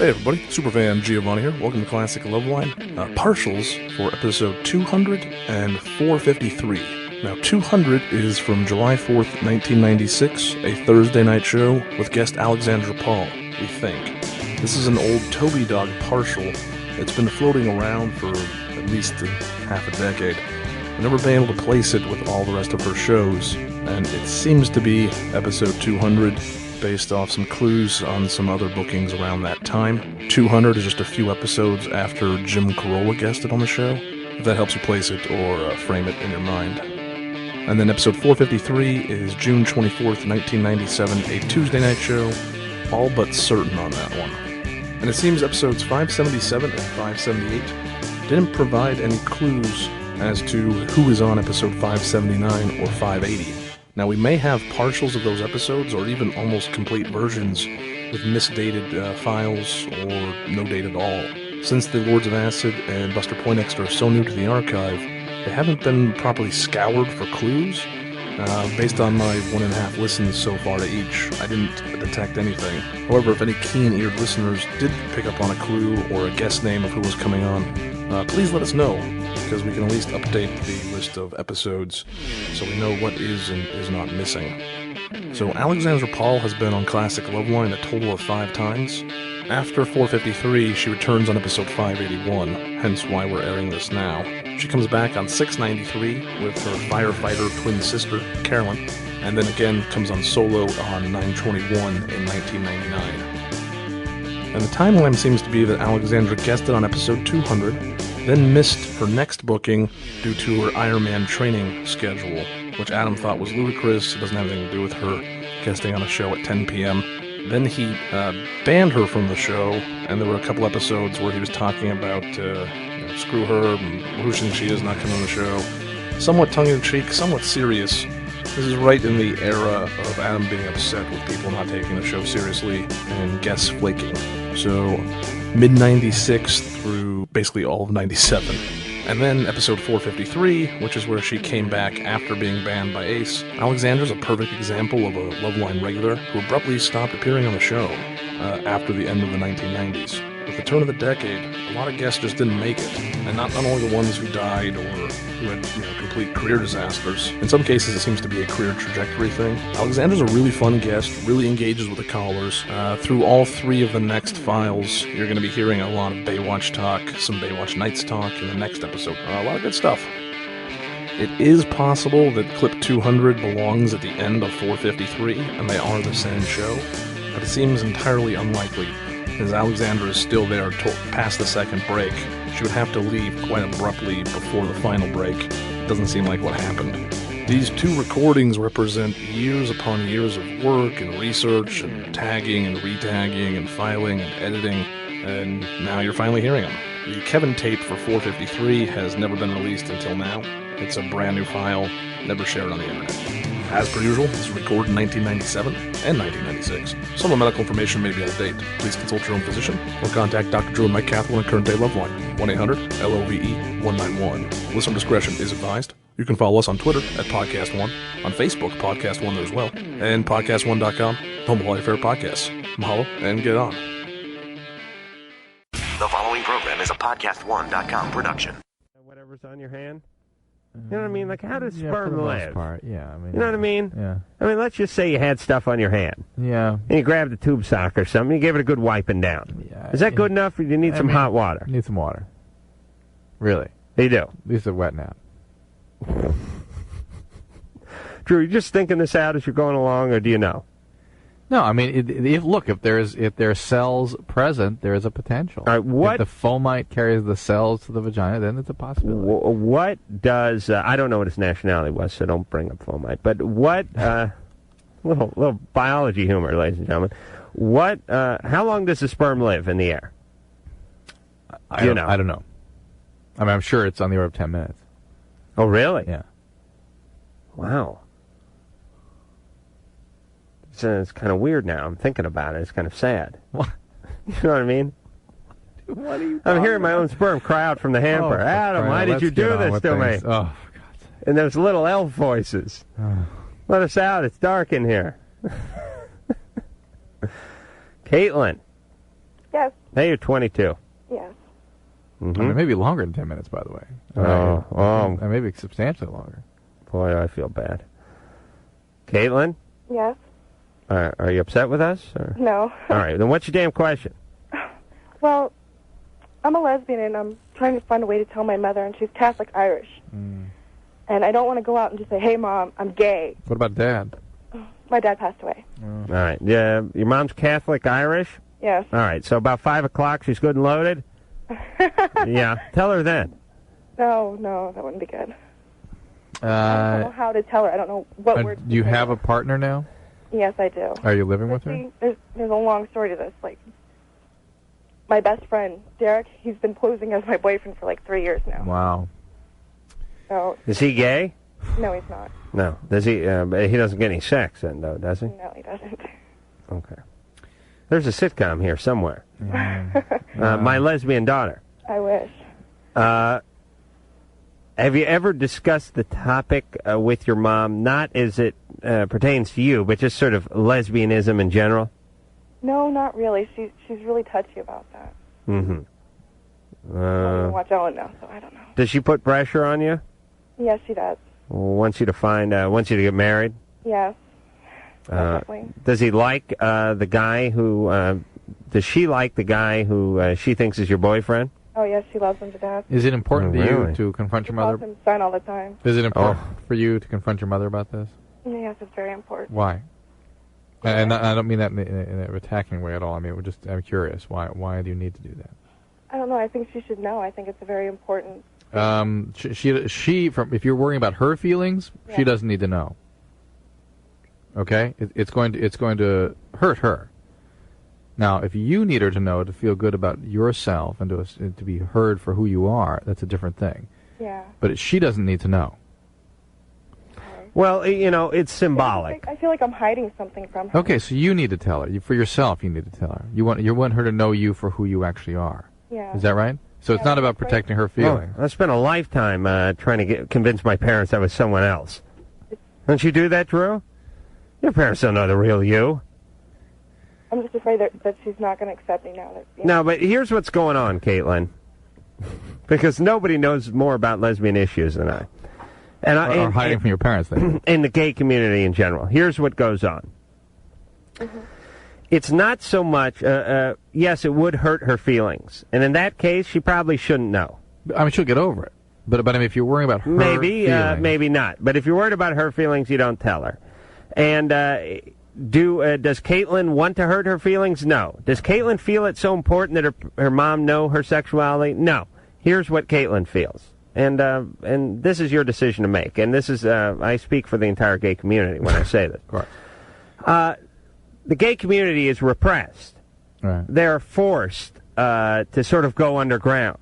Hey everybody, Superfan Giovanni here. Welcome to Classic Loveline. Partials for episode 200 and 453. Now, 200 is from July 4th, 1996, a Thursday night show with guest Alexandra Paul, we think. This is an old Toby Dog partial. It's been floating around for at least half a decade. I've never been able to place it with all the rest of her shows, and it seems to be episode 200, based off some clues on some other bookings around that time. 200 is just a few episodes after Jim Carolla guested on the show, if that helps you place it or frame it in your mind. And then episode 453 is June 24th, 1997, a Tuesday night show, all but certain on that one. And it seems episodes 577 and 578 didn't provide any clues as to who is on episode 579 or 580. Now, we may have partials of those episodes, or even almost complete versions with misdated files or no date at all. Since the Lords of Acid and Buster Poindexter are so new to the archive, they haven't been properly scoured for clues. Based on my 1.5 listens so far to each, I didn't detect anything. However, if any keen-eared listeners did pick up on a clue or a guest name of who was coming on, please let us know, because we can at least update the list of episodes so we know what is and is not missing. So Alexandra Paul has been on Classic Loveline a total of 5 times. After 453, she returns on episode 581, hence why we're airing this now. She comes back on 693 with her firefighter twin sister, Carolyn, and then again comes on solo on 921 in 1999. And the timeline seems to be that Alexandra guested on episode 200, then missed her next booking due to her Iron Man training schedule, which Adam thought was ludicrous. It doesn't have anything to do with her guesting on a show at 10 p.m. Then he banned her from the show, and there were a couple episodes where he was talking about screw her, and who she is not coming on the show. Somewhat tongue-in-cheek, somewhat serious. This is right in the era of Adam being upset with people not taking the show seriously and guests flaking. So, mid-96 through basically all of 97. And then episode 453, which is where she came back after being banned by Ace. Alexandra's a perfect example of a Loveline regular who abruptly stopped appearing on the show after the end of the 1990s. With the turn of the decade, a lot of guests just didn't make it. And not only the ones who died or who had complete career disasters. In some cases, it seems to be a career trajectory thing. Alexandra's a really fun guest, really engages with the callers. Through all 3 of the next files, you're going to be hearing a lot of Baywatch talk, some Baywatch Nights talk in the next episode. A lot of good stuff. It is possible that clip 200 belongs at the end of 453, and they are the same show, but it seems entirely unlikely, as Alexandra is still there past the second break. She would have to leave quite abruptly before the final break. Doesn't seem like what happened. These 2 recordings represent years upon years of work and research and tagging and retagging and filing and editing, and now you're finally hearing them. The Kevin tape for 453 has never been released until now. It's a brand new file, never shared on the internet. As per usual, this was recorded in 1997 and 1996. Some of the medical information may be out of date. Please consult your own physician or contact Dr. Drew and Mike Cathwell at Current Day Loveline, 1-800-LOVE-191. Listener discretion is advised. You can follow us on Twitter at Podcast1, on Facebook, Podcast1 there as well, and Podcast1.com, home of all your favorite podcasts. Mahalo, and get on. The following program is a Podcast1.com production. Whatever's on your hand. You know what I mean? Like, how does sperm live? Part, yeah. I mean, you know what I mean? Yeah. I mean, let's just say you had stuff on your hand. Yeah. And you grabbed a tube sock or something, you gave it a good wiping down. Yeah. Is that good enough, or do you need some hot water? Need some water. Really? You do? At least they're wet now. Drew, you just thinking this out as you're going along, or do you know? No, I mean, if there's cells present, there is a potential. All right, what? If the fomite carries the cells to the vagina, then it's a possibility. What does I don't know what his nationality was, so don't bring up fomite. But what? Little biology humor, ladies and gentlemen. What? How long does the sperm live in the air? I don't know. I mean, I'm sure it's on the order of 10 minutes. Oh, really? Yeah. Wow. It's kind of weird now. I'm thinking about it. It's kind of sad. What? You know what I mean? What are you I'm hearing my own sperm cry out from the hamper. Adam, why did you do this to me? Oh, for God's sake. And those little elf voices. Let us out. It's dark in here. Caitlin. Yes. Hey, you're 22. Yes. Mm-hmm. I mean, maybe longer than 10 minutes, by the way. Maybe substantially longer. Boy, I feel bad. Caitlin? Yes. Are you upset with us? Or? No. All right, then what's your damn question? Well, I'm a lesbian, and I'm trying to find a way to tell my mother, and she's Catholic Irish. And I don't want to go out and just say, hey, Mom, I'm gay. What about Dad? My dad passed away. All right. Yeah, your mom's Catholic Irish? Yes. All right, so about 5 o'clock, she's good and loaded? Yeah, tell her then. No, that wouldn't be good. I don't know how to tell her. I don't know what words to Do you say. have a partner now? Yes, I do. Are you living with her? See, there's a long story to this. Like, my best friend, Derek, he's been posing as my boyfriend for like 3 years now. Wow. So, Is he gay? no, he's not. No. Does he? He doesn't get any sex then, though, does he? No, he doesn't. Okay. There's a sitcom here somewhere. My Lesbian Daughter. I wish. Have you ever discussed the topic with your mom, not as it pertains to you, but just sort of lesbianism in general? No, not really. She's really touchy about that. Mm-hmm. I watch Ellen now, so I don't know. Does she put pressure on you? Yes, she does. Wants you to get married? Yes. Definitely. Does he like the guy who? Does she like the guy who she thinks is your boyfriend? Oh, yes, she loves him to death. Is it important to really? you to confront your She mother? calls him son all the time. Is it important for you to confront your mother about this? Yes, it's very important. Why? And I don't mean that in an attacking way at all. I mean, I'm curious. Why do you need to do that? I don't know. I think she should know. I think it's a very important. If you're worrying about her feelings, she doesn't need to know. Okay, it's going to hurt her. Now, if you need her to know to feel good about yourself and to be heard for who you are, that's a different thing. Yeah. But she doesn't need to know. Okay. Well, it's symbolic. I feel like I'm hiding something from her. Okay, so you need to tell her. For yourself, you need to tell her. You want her to know you for who you actually are. Yeah. Is that right? So it's not about protecting her feelings. I spent a lifetime trying to convince my parents I was someone else. Don't you do that, Drew? Your parents don't know the real you. I'm just afraid that she's not going to accept me now. No, but here's what's going on, Caitlin. Because nobody knows more about lesbian issues than I. Or hiding from your parents, then. In the gay community in general. Here's what goes on. Mm-hmm. It's not so much, yes, it would hurt her feelings. And in that case, she probably shouldn't know. I mean, she'll get over it. But I mean, if you're worrying about her feelings... maybe not. But if you're worried about her feelings, you don't tell her. And does Caitlin want to hurt her feelings? No. Does Caitlin feel it so important that her mom know her sexuality? No. Here's what Caitlin feels. And this is your decision to make. And this is, I speak for the entire gay community when I say this. Of course. The gay community is repressed. Right. They're forced to sort of go underground.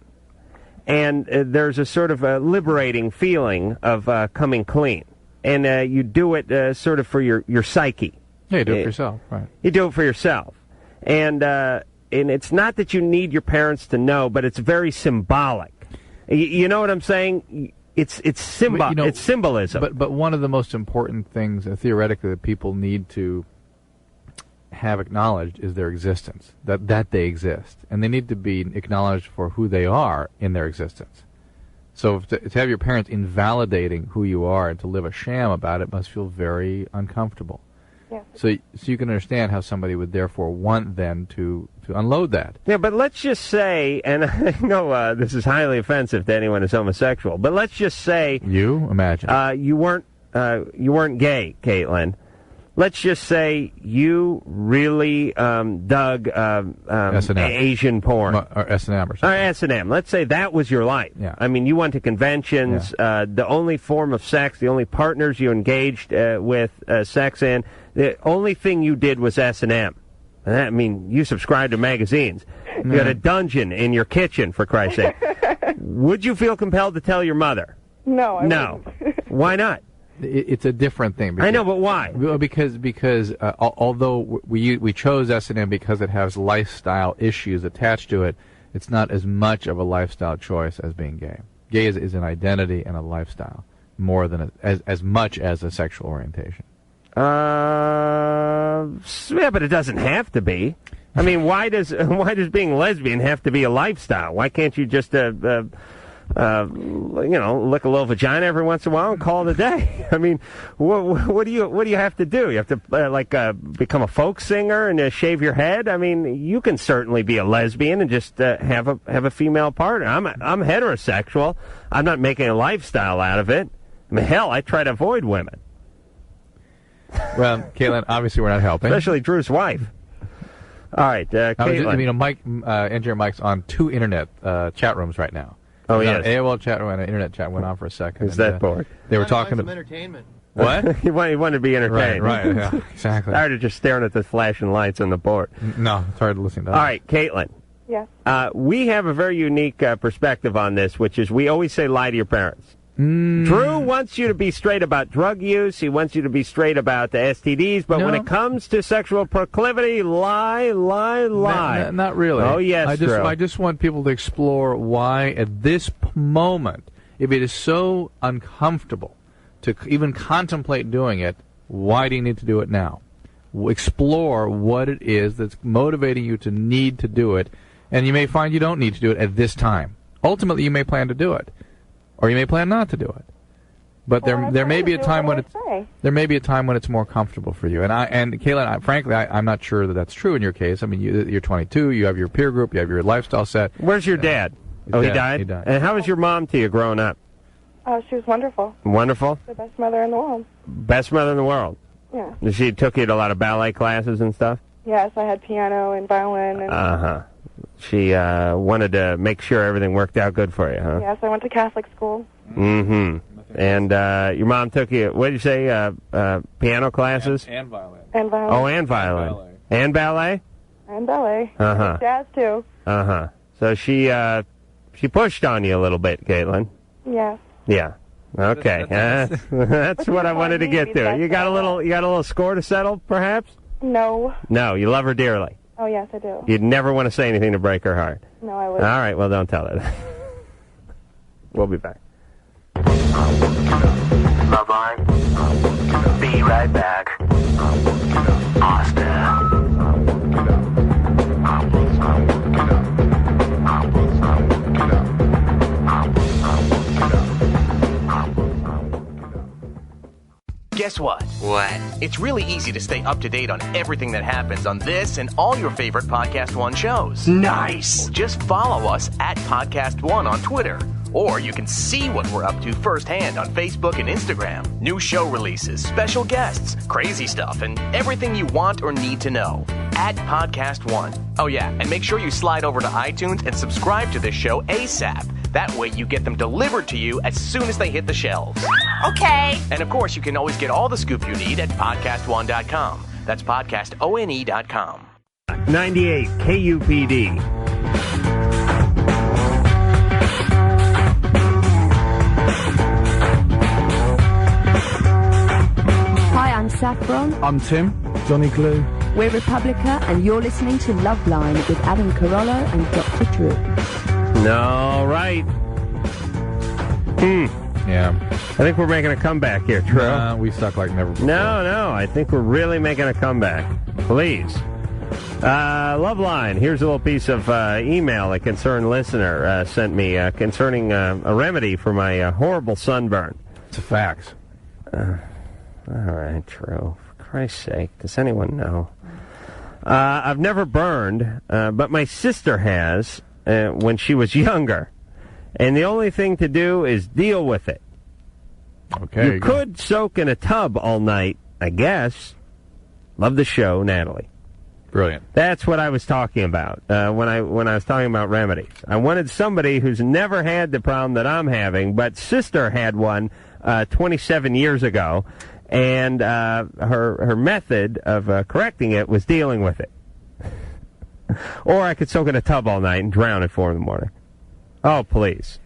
And there's a sort of a liberating feeling of coming clean. And you do it sort of for your psyche. Yeah, you do it for yourself, right. You do it for yourself. And it's not that you need your parents to know, but it's very symbolic. You know what I'm saying? It's symbolism. But one of the most important things, theoretically, that people need to have acknowledged is their existence, that they exist. And they need to be acknowledged for who they are in their existence. So to have your parents invalidating who you are and to live a sham about it must feel very uncomfortable. Yeah. So you can understand how somebody would therefore want then to unload that. Yeah, but let's just say, and I know this is highly offensive to anyone who's homosexual, but let's just say you weren't gay, Caitlin. Let's just say you really dug Asian porn. Or S&M or something. Or S&M. Let's say that was your life. Yeah. I mean, you went to conventions. Yeah. The only form of sex, the only partners you engaged with sex in, the only thing you did was S&M. And that, I mean, you subscribed to magazines. You had a dungeon in your kitchen, for Christ's sake. Would you feel compelled to tell your mother? No, I wouldn't. Why not? It's a different thing. Because, I know, but why? Because although we chose S&M because it has lifestyle issues attached to it, it's not as much of a lifestyle choice as being gay. Gay is an identity and a lifestyle more than as much as a sexual orientation. Yeah, but it doesn't have to be. I mean, why does being lesbian have to be a lifestyle? Why can't you just lick a little vagina every once in a while and call it a day? I mean, what do you have to do? You have to become a folk singer and shave your head? I mean, you can certainly be a lesbian and just have a female partner. I'm heterosexual. I'm not making a lifestyle out of it. I mean, hell, I try to avoid women. Well, Caitlin, obviously we're not helping. Especially Drew's wife. All right, Caitlin. Mike, Engineer Mike's on 2 internet chat rooms right now. Oh, yes. An AOL chat room and an internet chat went on for a second. Is that bored? They were talking about entertainment. What? He wanted to be entertained. Right, yeah, exactly. Tired of just staring at the flashing lights on the board. No, it's hard to listen to that. All right, Caitlin. Yes. We have a very unique perspective on this, which is we always say lie to your parents. Drew wants you to be straight about drug use. He wants you to be straight about the STDs. But when it comes to sexual proclivity, lie. Not really. Oh, yes, Drew. I just want people to explore why at this moment, if it is so uncomfortable to even contemplate doing it, why do you need to do it now? Explore what it is that's motivating you to need to do it, and you may find you don't need to do it at this time. Ultimately, you may plan to do it. Or you may plan not to do it, but there may be a time when it's more comfortable for you. And Caitlin, frankly, I'm not sure that that's true in your case. I mean, you're 22, you have your peer group, you have your lifestyle set. Where's your dad? He died. He died. And how was your mom to you growing up? She was wonderful. Wonderful. The best mother in the world. Best mother in the world. Yeah. She took you to a lot of ballet classes and stuff. Yes, I had piano and violin. And She wanted to make sure everything worked out good for you, huh? Yes, I went to Catholic school. Mm-hmm. And your mom took you, what did you say, piano classes? And violin. And violin. Oh, and violin. And ballet? And ballet. Uh-huh. Jazz, too. Uh-huh. So she pushed on you a little bit, Caitlin. Yes. Yeah. Okay. That's what I wanted to get to. You got a little score to settle, perhaps? No. No, you love her dearly. Oh, yes, I do. You'd never want to say anything to break her heart. No, I wouldn't. All right, well, don't tell her that. We'll be back. Loveline. Be right back. Austin. Guess what? What? It's really easy to stay up to date on everything that happens on this and all your favorite Podcast One shows. Nice! Just follow us at Podcast One on Twitter. Or you can see what we're up to firsthand on Facebook and Instagram. New show releases, special guests, crazy stuff, and everything you want or need to know. At Podcast One. Oh yeah, and make sure you slide over to iTunes and subscribe to this show ASAP. That way you get them delivered to you as soon as they hit the shelves. Okay. And of course, you can always get all the scoop you need at podcastone.com. That's podcastone.com. 98 KUPD. Hi, I'm Saffron. I'm Tim. Donaghue. We're Republica, and you're listening to Loveline with Adam Carolla and Dr. Drew. All right. Yeah. I think we're making a comeback here, Drew. We suck like never before. No, I think we're really making a comeback. Please. Loveline, here's a little piece of email a concerned listener sent me concerning a remedy for my horrible sunburn. It's a fax. All right, Drew. For Christ's sake, does anyone know? I've never burned, but my sister has when she was younger. And the only thing to do is deal with it. Okay. You could soak in a tub all night, I guess. Love the show, Natalie. Brilliant. That's what I was talking about when I was talking about remedies. I wanted somebody who's never had the problem that I'm having, but sister had one 27 years ago, and her method of correcting it was dealing with it. Or I could soak in a tub all night and drown at 4 in the morning. Oh, please.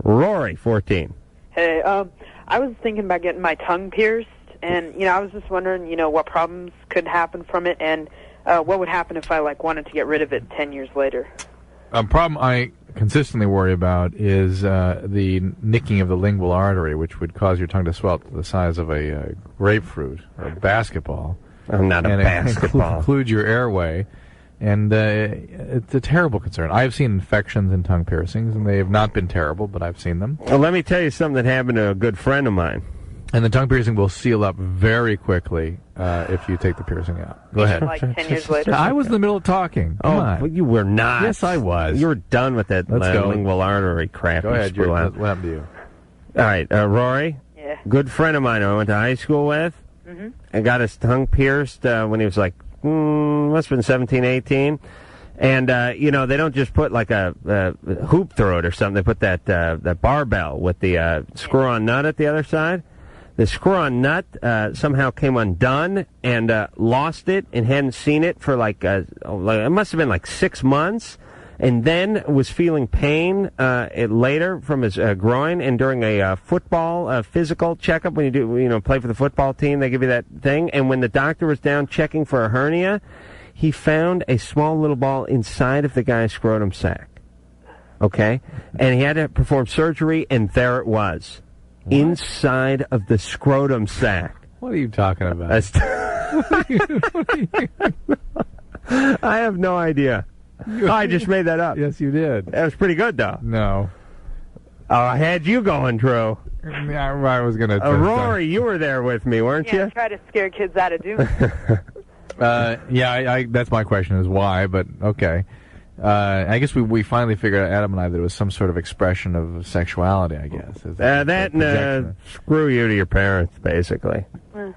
Rory, 14. Hey, I was thinking about getting my tongue pierced, and, I was just wondering, what problems could happen from it, and what would happen if I, wanted to get rid of it 10 years later. A problem I consistently worry about is the nicking of the lingual artery, which would cause your tongue to swell to the size of a grapefruit or a basketball. I'm not a and basketball. Include your airway. And it's a terrible concern. I've seen infections in tongue piercings, and they have not been terrible, but I've seen them. Well, let me tell you something that happened to a good friend of mine. And the tongue piercing will seal up very quickly if you take the piercing out. Go ahead. Like 10 years later. I was in the middle of talking. Come on. Well, you were not. Yes, I was. You were done with that lingual artery crap. Go ahead. What happened to you? All right, Rory. Yeah. Good friend of mine I went to high school with. Mm-hmm. And got his tongue pierced when he was like, must have been 17, 18. And, they don't just put like a hoop through it or something. They put that barbell with the screw-on nut at the other side. The screw-on nut somehow came undone and lost it and hadn't seen it for it must have been like 6 months. And then was feeling pain later from his groin. And during a football physical checkup, when you play for the football team, they give you that thing. And when the doctor was down checking for a hernia, he found a small little ball inside of the guy's scrotum sac. Okay? And he had to perform surgery, and there it was. What? Inside of the scrotum sac. What are you talking about? I have no idea. I just made that up. Yes, you did. That was pretty good, though. No. I had you going, Drew. Yeah, I was going to... Rory, you were there with me, weren't you? Yeah, try to scare kids out of doing it. That's my question is why, but okay. I guess we finally figured out, Adam and I, that it was some sort of expression of sexuality, I guess. Screw you to your parents, basically.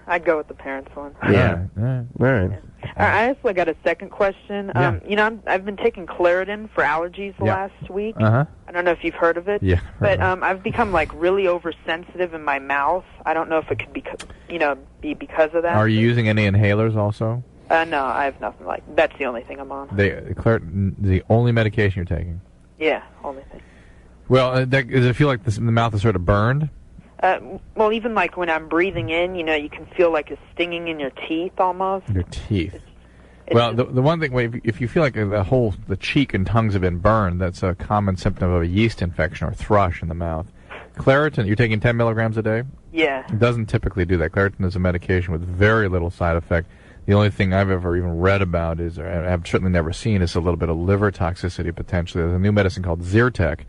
I'd go with the parents one. Yeah. All right. I also got a second question. Yeah. I've been taking Claritin for allergies the last week. Uh-huh. I don't know if you've heard of it. Yeah. But I've become really oversensitive in my mouth. I don't know if it could be because of that. Are you using any inhalers also? No, I have nothing that's the only thing I'm on. Claritin, the only medication you're taking? Yeah, only thing. Well, does it feel like the mouth is sort of burned? Well, even when I'm breathing in, you can feel like a stinging in your teeth almost. Your teeth. Well, the one thing, if you feel like the cheek and tongues have been burned, that's a common symptom of a yeast infection or thrush in the mouth. Claritin, you're taking 10 milligrams a day? Yeah. It doesn't typically do that. Claritin is a medication with very little side effect. The only thing I've ever even read about or I've certainly never seen, is a little bit of liver toxicity potentially. There's a new medicine called Zyrtec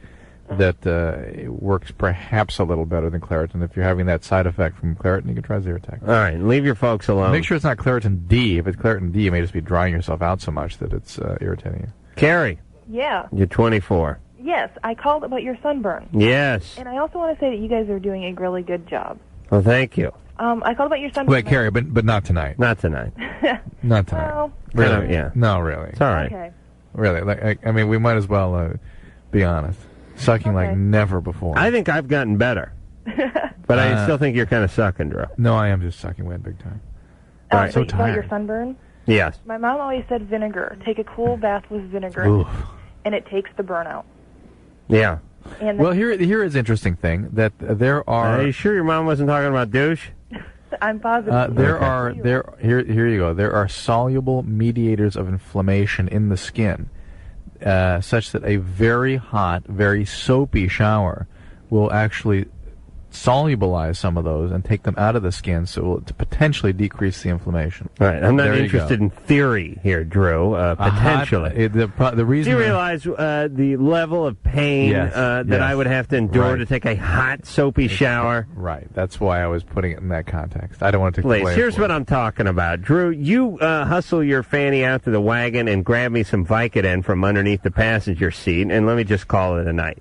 that works perhaps a little better than Claritin. If you're having that side effect from Claritin, you can try Zyrtec. All right, leave your folks alone. Make sure it's not Claritin D. If it's Claritin D, you may just be drying yourself out so much that it's irritating you. Carrie. Yeah. You're 24. Yes, I called about your sunburn. Yes. And I also want to say that you guys are doing a really good job. Well, thank you. I called about your sunburn. Wait, Carrie, but not tonight. Not tonight. Not tonight. Well, really? Yeah. No, really. It's all right. Okay. Really. I mean, we might as well be honest. Sucking like never before. I think I've gotten better. But I still think you're kind of sucking, Drew. No, I am just sucking wind big time. All right. So about your sunburn? Yes. My mom always said vinegar. Take a cool bath with vinegar. Oof. And it takes the burn out. Yeah. And well, here is an interesting thing that there are. Are you sure your mom wasn't talking about douche? I'm positive. Here you go. There are soluble mediators of inflammation in the skin, such that a very hot, very soapy shower will actually solubilize some of those and take them out of the skin, so to potentially decrease the inflation. Right. I'm not interested in theory here, Drew. Potentially. The reason. Do you realize the level of pain that I would have to endure to take a hot, soapy shower? Right. That's why I was putting it in that context. I don't want to take the blame. Here's what I'm talking about. Drew, you hustle your fanny out to the wagon and grab me some Vicodin from underneath the passenger seat, and let me just call it a night.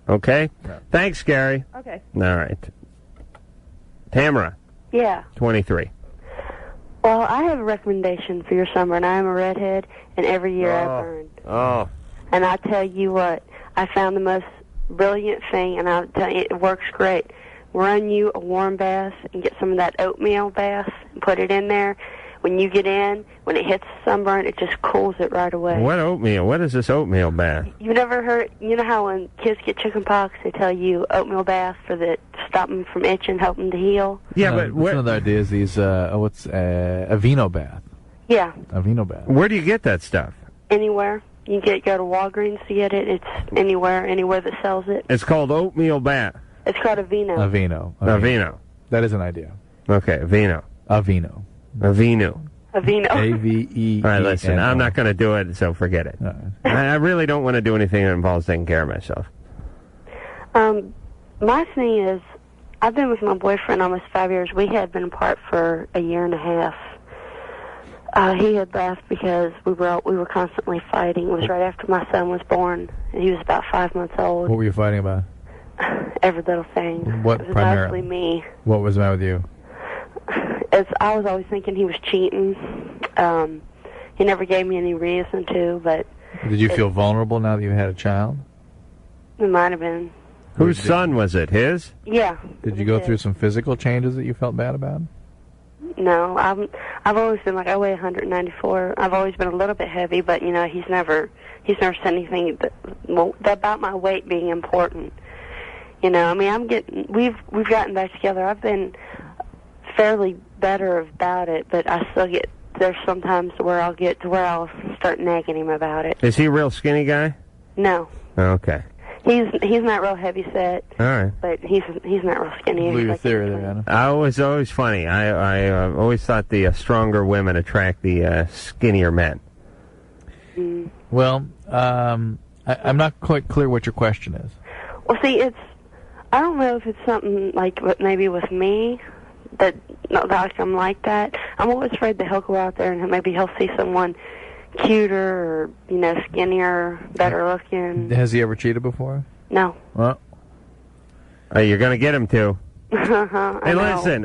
Okay? Yeah. Thanks, Gary. Okay. All right. Tamara. Yeah. 23. Well, I have a recommendation for your sunburn. I am a redhead, and every year I burn. Oh. And I tell you what, I found the most brilliant thing, and I'll tell you, it works great. Run you a warm bath and get some of that oatmeal bath and put it in there. When you get in, when it hits sunburn, it just cools it right away. What oatmeal? What is this oatmeal bath? You've never heard, you know how when kids get chicken pox, they tell you oatmeal bath to stop them from itching, help them to heal? Yeah, but one of the ideas, these, a vino bath. Yeah. A vino bath. Where do you get that stuff? Anywhere. You can go to Walgreens to get it. It's anywhere that sells it. It's called oatmeal bath. It's called a vino. A vino. A vino. That is an idea. Okay, a vino. A vino. Avenu. Aveno. A-V-E. All right, listen, I'm not going to do it, so forget it. I really don't want to do anything that involves taking care of myself. My thing is, I've been with my boyfriend almost 5 years. We had been apart for a year and a half. He had left because we were constantly fighting. It was right after my son was born, and he was about 5 months old. What were you fighting about? Every little thing. What it was primarily? mostly me. What was the matter with you? I was always thinking he was cheating. He never gave me any reason to, but... Did you feel vulnerable now that you had a child? It might have been. Whose son was it? His? Yeah. Did you go through some physical changes that you felt bad about? No, I've always been like, I weigh 194. I've always been a little bit heavy, but you know, he's never said anything about my weight being important. You know, I mean, we've gotten back together. I've been fairly better about it, but I still there's sometimes where I'll start nagging him about it. Is he a real skinny guy? No. Okay. He's not real heavy set. All right. But he's not real skinny. Believe your theory there, Adam. Always funny. I always thought the stronger women attract the skinnier men. Mm. Well, I'm not quite clear what your question is. Well, see, I don't know if it's something like maybe with me that like I'm like that. I'm always afraid that he'll go out there and maybe he'll see someone cuter or, you know, skinnier, better looking. Has he ever cheated before? No. Well, you're going to get him to. Hey, listen,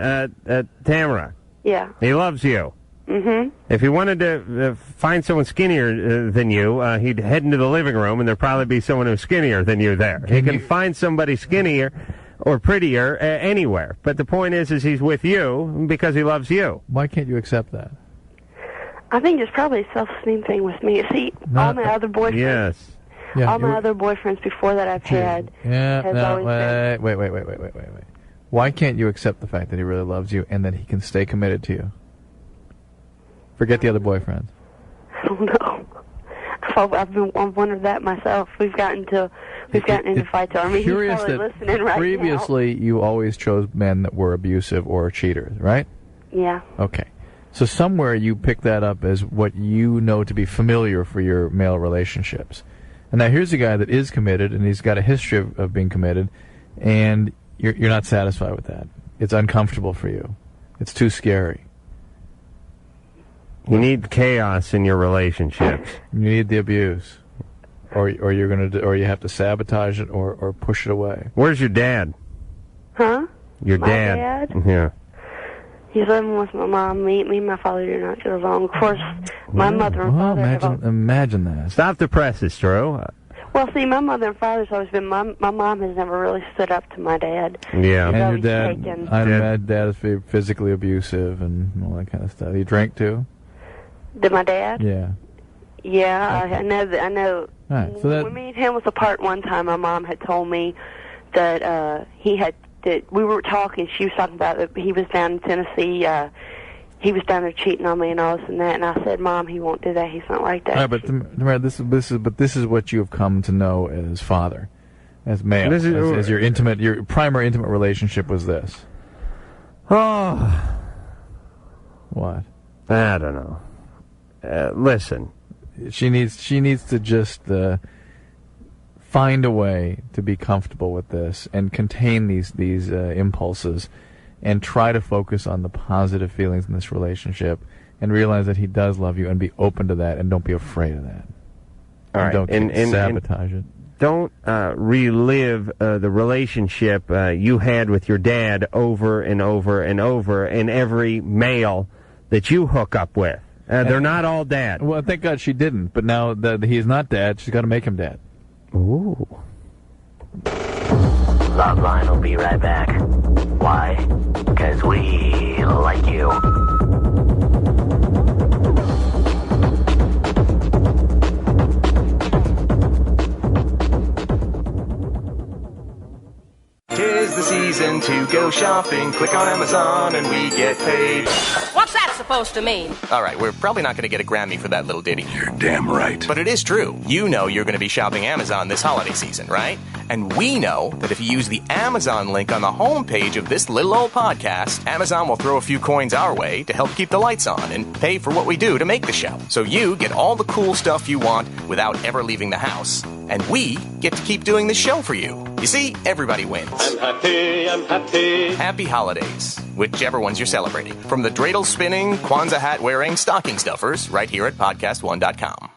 Tamara. Yeah. He loves you. Mm-hmm. If he wanted to find someone skinnier than you, he'd head into the living room, and there'd probably be someone who's skinnier than you there. He can find somebody skinnier or prettier anywhere. But the point is he's with you because he loves you. Why can't you accept that? I think it's probably a self-esteem thing with me. See, all my other boyfriends... Yes. Yeah, all my other boyfriends before that I've had has always been... Wait. Why can't you accept the fact that he really loves you and that he can stay committed to you? Forget the other boyfriends. I don't know. I've wondered that myself. We've gotten into fights. I mean, he's probably listening right previously you always chose men that were abusive or cheaters, right? Yeah. Okay. So somewhere you pick that up as what you know to be familiar for your male relationships. And now here's a guy that is committed, and he's got a history of being committed, and you're not satisfied with that. It's uncomfortable for you. It's too scary. You need chaos in your relationships. You need the abuse, or you have to sabotage it or push it away. Where's your dad? Huh? Your My dad? Yeah. He's living with my mom. Me and my father do not get along. Of course, my mother and father imagine that. Stop the presses, Drew. Well, see, my mother and father's always been... My mom has never really stood up to my dad. Yeah. He's And your always dad, taken. I imagine dad is physically abusive and all that kind of stuff. He drank too? Did my dad? Yeah. Yeah, I know that. I know. All right, so that, when me and him was apart one time, my mom had told me that we were talking. She was talking about that he was down in Tennessee. He was down there cheating on me and all this and that. And I said, "Mom, he won't do that. He's not like that." All right, but this is what you have come to know as father, as male, as your primary intimate relationship was this. Oh. What? I don't know. Listen. She needs to just find a way to be comfortable with this and contain these impulses and try to focus on the positive feelings in this relationship and realize that he does love you and be open to that and don't be afraid of that. All right. Don't sabotage it. Don't relive the relationship you had with your dad over and over and over in every male that you hook up with. They're not all dad. Well, thank God she didn't. But now that he's not dad, she's got to make him dad. Ooh. Loveline will be right back. Why? Because we like you. Tis the season to go shopping. Click on Amazon and we get paid. What's that, supposed to mean? All right, we're probably not going to get a Grammy for that little ditty. You're damn right. But it is true. You know you're going to be shopping Amazon this holiday season, right? And we know that if you use the Amazon link on the homepage of this little old podcast, Amazon will throw a few coins our way to help keep the lights on and pay for what we do to make the show. So you get all the cool stuff you want without ever leaving the house. And we get to keep doing this show for you. You see, everybody wins. I'm happy, I'm happy. Happy holidays, whichever ones you're celebrating. From the dreidel spinning, Kwanzaa hat wearing stocking stuffers, right here at podcast1.com.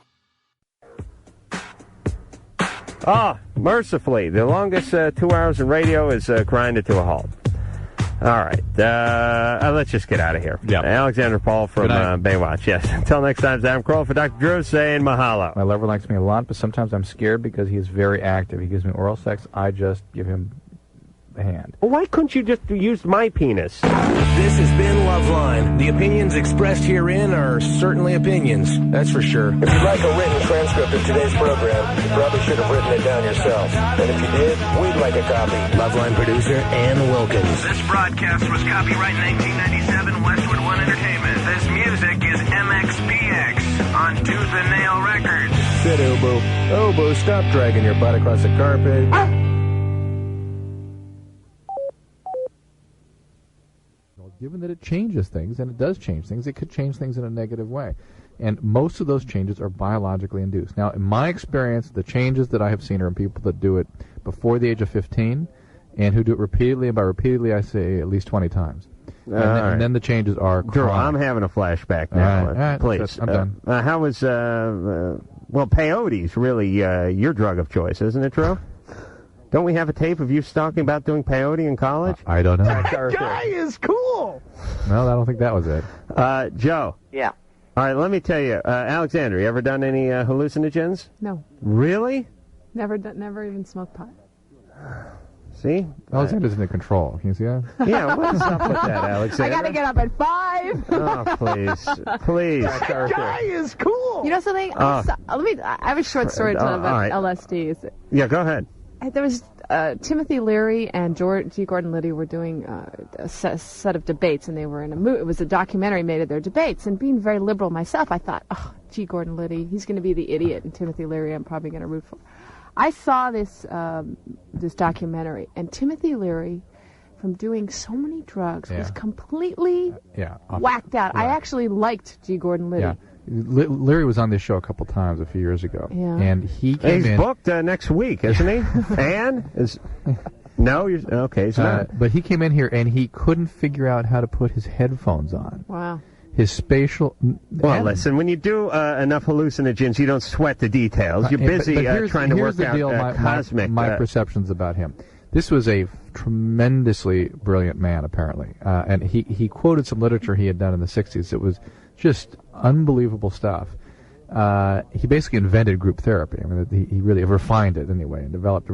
Mercifully, the longest 2 hours in radio is grinded to a halt. All right. Let's just get out of here. Yep. Alexandra Paul from Baywatch. Yes. Until next time, I'm Carolla for Dr. Drew saying mahalo. My lover likes me a lot, but sometimes I'm scared because he is very active. He gives me oral sex. I just give him a hand. Well, why couldn't you just use my penis? This has been Loveline. The opinions expressed herein are certainly opinions. That's for sure. If you'd like a written transcript of today's program, you probably should have written it down yourself. And if you did, we'd like a copy. Loveline producer Ann Wilkins. This broadcast was copyright 1997 Westwood One Entertainment. This music is MXPX on Tooth and Nail Records. Sit, Obo. Obo, stop dragging your butt across the carpet. Given that it changes things, and it does change things, it could change things in a negative way. And most of those changes are biologically induced. Now, in my experience, the changes that I have seen are in people that do it before the age of 15 and who do it repeatedly, and by repeatedly I say at least 20 times. And then the changes are chronic. Drew, I'm having a flashback now. All right, please. I'm done. How was, well, peyote's really your drug of choice, isn't it, Drew? Don't we have a tape of you talking about doing peyote in college? I don't know. That guy is cool. No, I don't think that was it. Joe. Yeah. All right, let me tell you. Alexandra, you ever done any hallucinogens? No. Really? Never even smoked pot. See? Alexandra's in control. Can you see that? Yeah, what's up with that, Alexandra? I gotta get up at 5. Oh, please. Please. That guy is cool. You know something? I have a short story to tell about LSD. Yeah, go ahead. There was Timothy Leary and G. Gordon Liddy were doing a set of debates, and they were in a movie. It was a documentary made of their debates. And being very liberal myself, I thought, oh, G. Gordon Liddy, he's going to be the idiot, and Timothy Leary, I'm probably going to root for. I saw this documentary, and Timothy Leary, from doing so many drugs, was completely whacked out. Right. I actually liked G. Gordon Liddy. Yeah. Larry was on this show a couple times a few years ago, and he came in. He's booked next week, isn't he? And no, okay, he's not. But he came in here and he couldn't figure out how to put his headphones on. Wow. His spatial. Well, listen, when you do enough hallucinogens, you don't sweat the details. You're busy trying to work out cosmic. My perceptions about him. This was a tremendously brilliant man, apparently, and he quoted some literature he had done in the '60s. It was just unbelievable stuff. He basically invented group therapy. I mean, he really refined it anyway and developed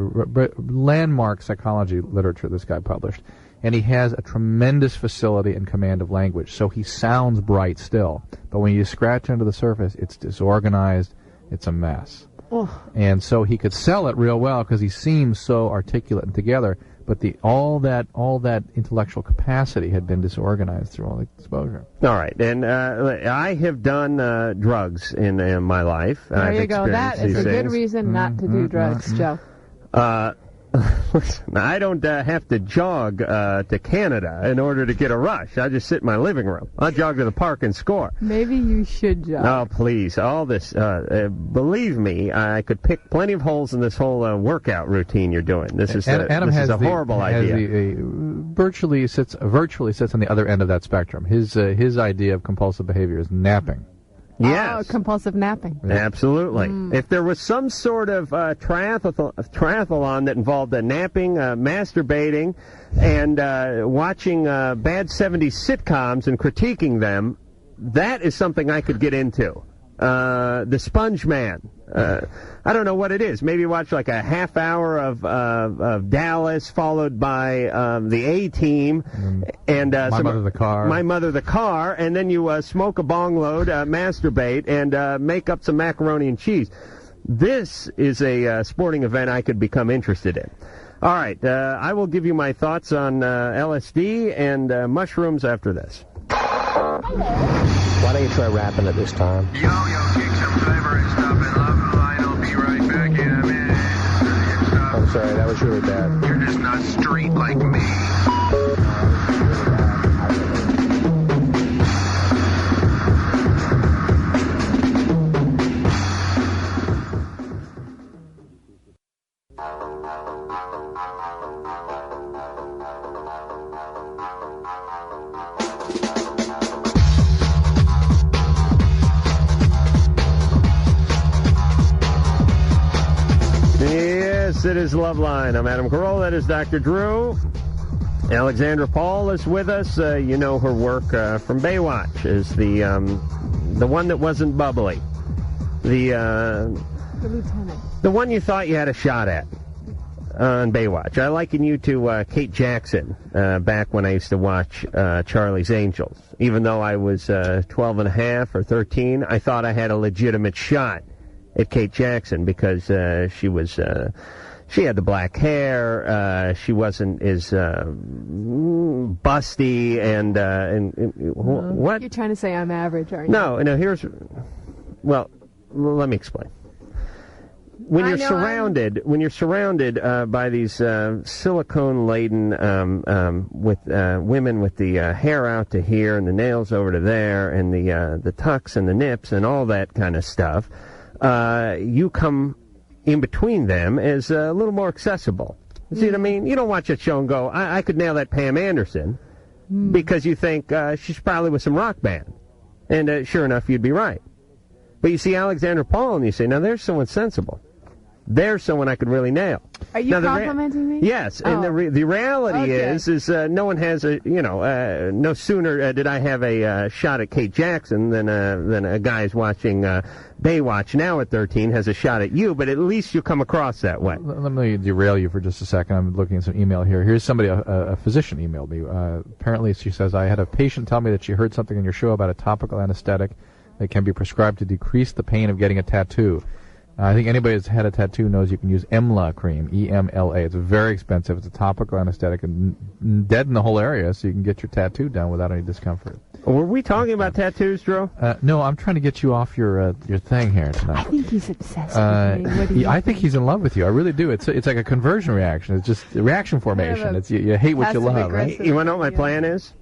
landmark psychology literature this guy published. And he has a tremendous facility and command of language, so he sounds bright still. But when you scratch under the surface, it's disorganized, it's a mess. Oh. And so he could sell it real well because he seems so articulate and together, but all that intellectual capacity had been disorganized through all the exposure. All right, and I have done drugs in my life. There you go. That is a good reason not to do drugs, Joe. Listen, I don't have to jog to Canada in order to get a rush. I just sit in my living room. I jog to the park and score. Maybe you should jog. Oh, please. All this, believe me, I could pick plenty of holes in this whole workout routine you're doing. This is a horrible idea. Virtually sits on the other end of that spectrum. His idea of compulsive behavior is napping. Yes. Oh, compulsive napping. Absolutely. If there was some sort of triathlon that involved napping, masturbating, and watching bad 70s sitcoms and critiquing them, that is something I could get into. The Sponge Man. I don't know what it is. Maybe watch like a half hour of Dallas, followed by the A-Team, and My Mother the Car, and then you smoke a bong load, masturbate, and make up some macaroni and cheese. This is a sporting event I could become interested in. All right, I will give you my thoughts on LSD and mushrooms after this. Why don't you try rapping at this time? Yo, kick some favorite stuff and Loveline will be right back in a minute. I'm sorry, that was really bad. You're just not straight like me. It is Loveline. I'm Adam Carolla. That is Dr. Drew. Alexandra Paul is with us. You know her work from Baywatch is the one that wasn't bubbly. The lieutenant. The one you thought you had a shot at on Baywatch. I liken you to Kate Jackson back when I used to watch Charlie's Angels. Even though I was 12 and a half or 13, I thought I had a legitimate shot at Kate Jackson because she was... she had the black hair. She wasn't as busty and what? You're trying to say I'm average, aren't you? No. Well, let me explain. When you're surrounded by these silicone-laden with women with the hair out to here and the nails over to there and the tucks and the nips and all that kind of stuff, you come in between them is a little more accessible. See what I mean? You don't watch that show and go, I could nail that Pam Anderson, because you think she's probably with some rock band. And sure enough, you'd be right. But you see Alexandra Paul and you say, now there's someone sensible. There's someone I could really nail. Are you complimenting me? Yes, and the reality is no one has no sooner did I have a shot at Kate Jackson than a guy's watching Baywatch now at 13 has a shot at you, but at least you come across that way. Let me derail you for just a second. I'm looking at some email here. Here's somebody, a physician emailed me. Apparently she says, I had a patient tell me that she heard something in your show about a topical anesthetic that can be prescribed to decrease the pain of getting a tattoo. I think anybody that's had a tattoo knows you can use EMLA cream, E-M-L-A. It's very expensive. It's a topical anesthetic and deaden the whole area so you can get your tattoo done without any discomfort. Were we talking about tattoos, Drew? No, I'm trying to get you off your thing here tonight. I think he's obsessed with me. What do you I think he's in love with you. I really do. It's like a conversion reaction. It's just a reaction formation. It's you hate what you love, right? You want to know what my plan is?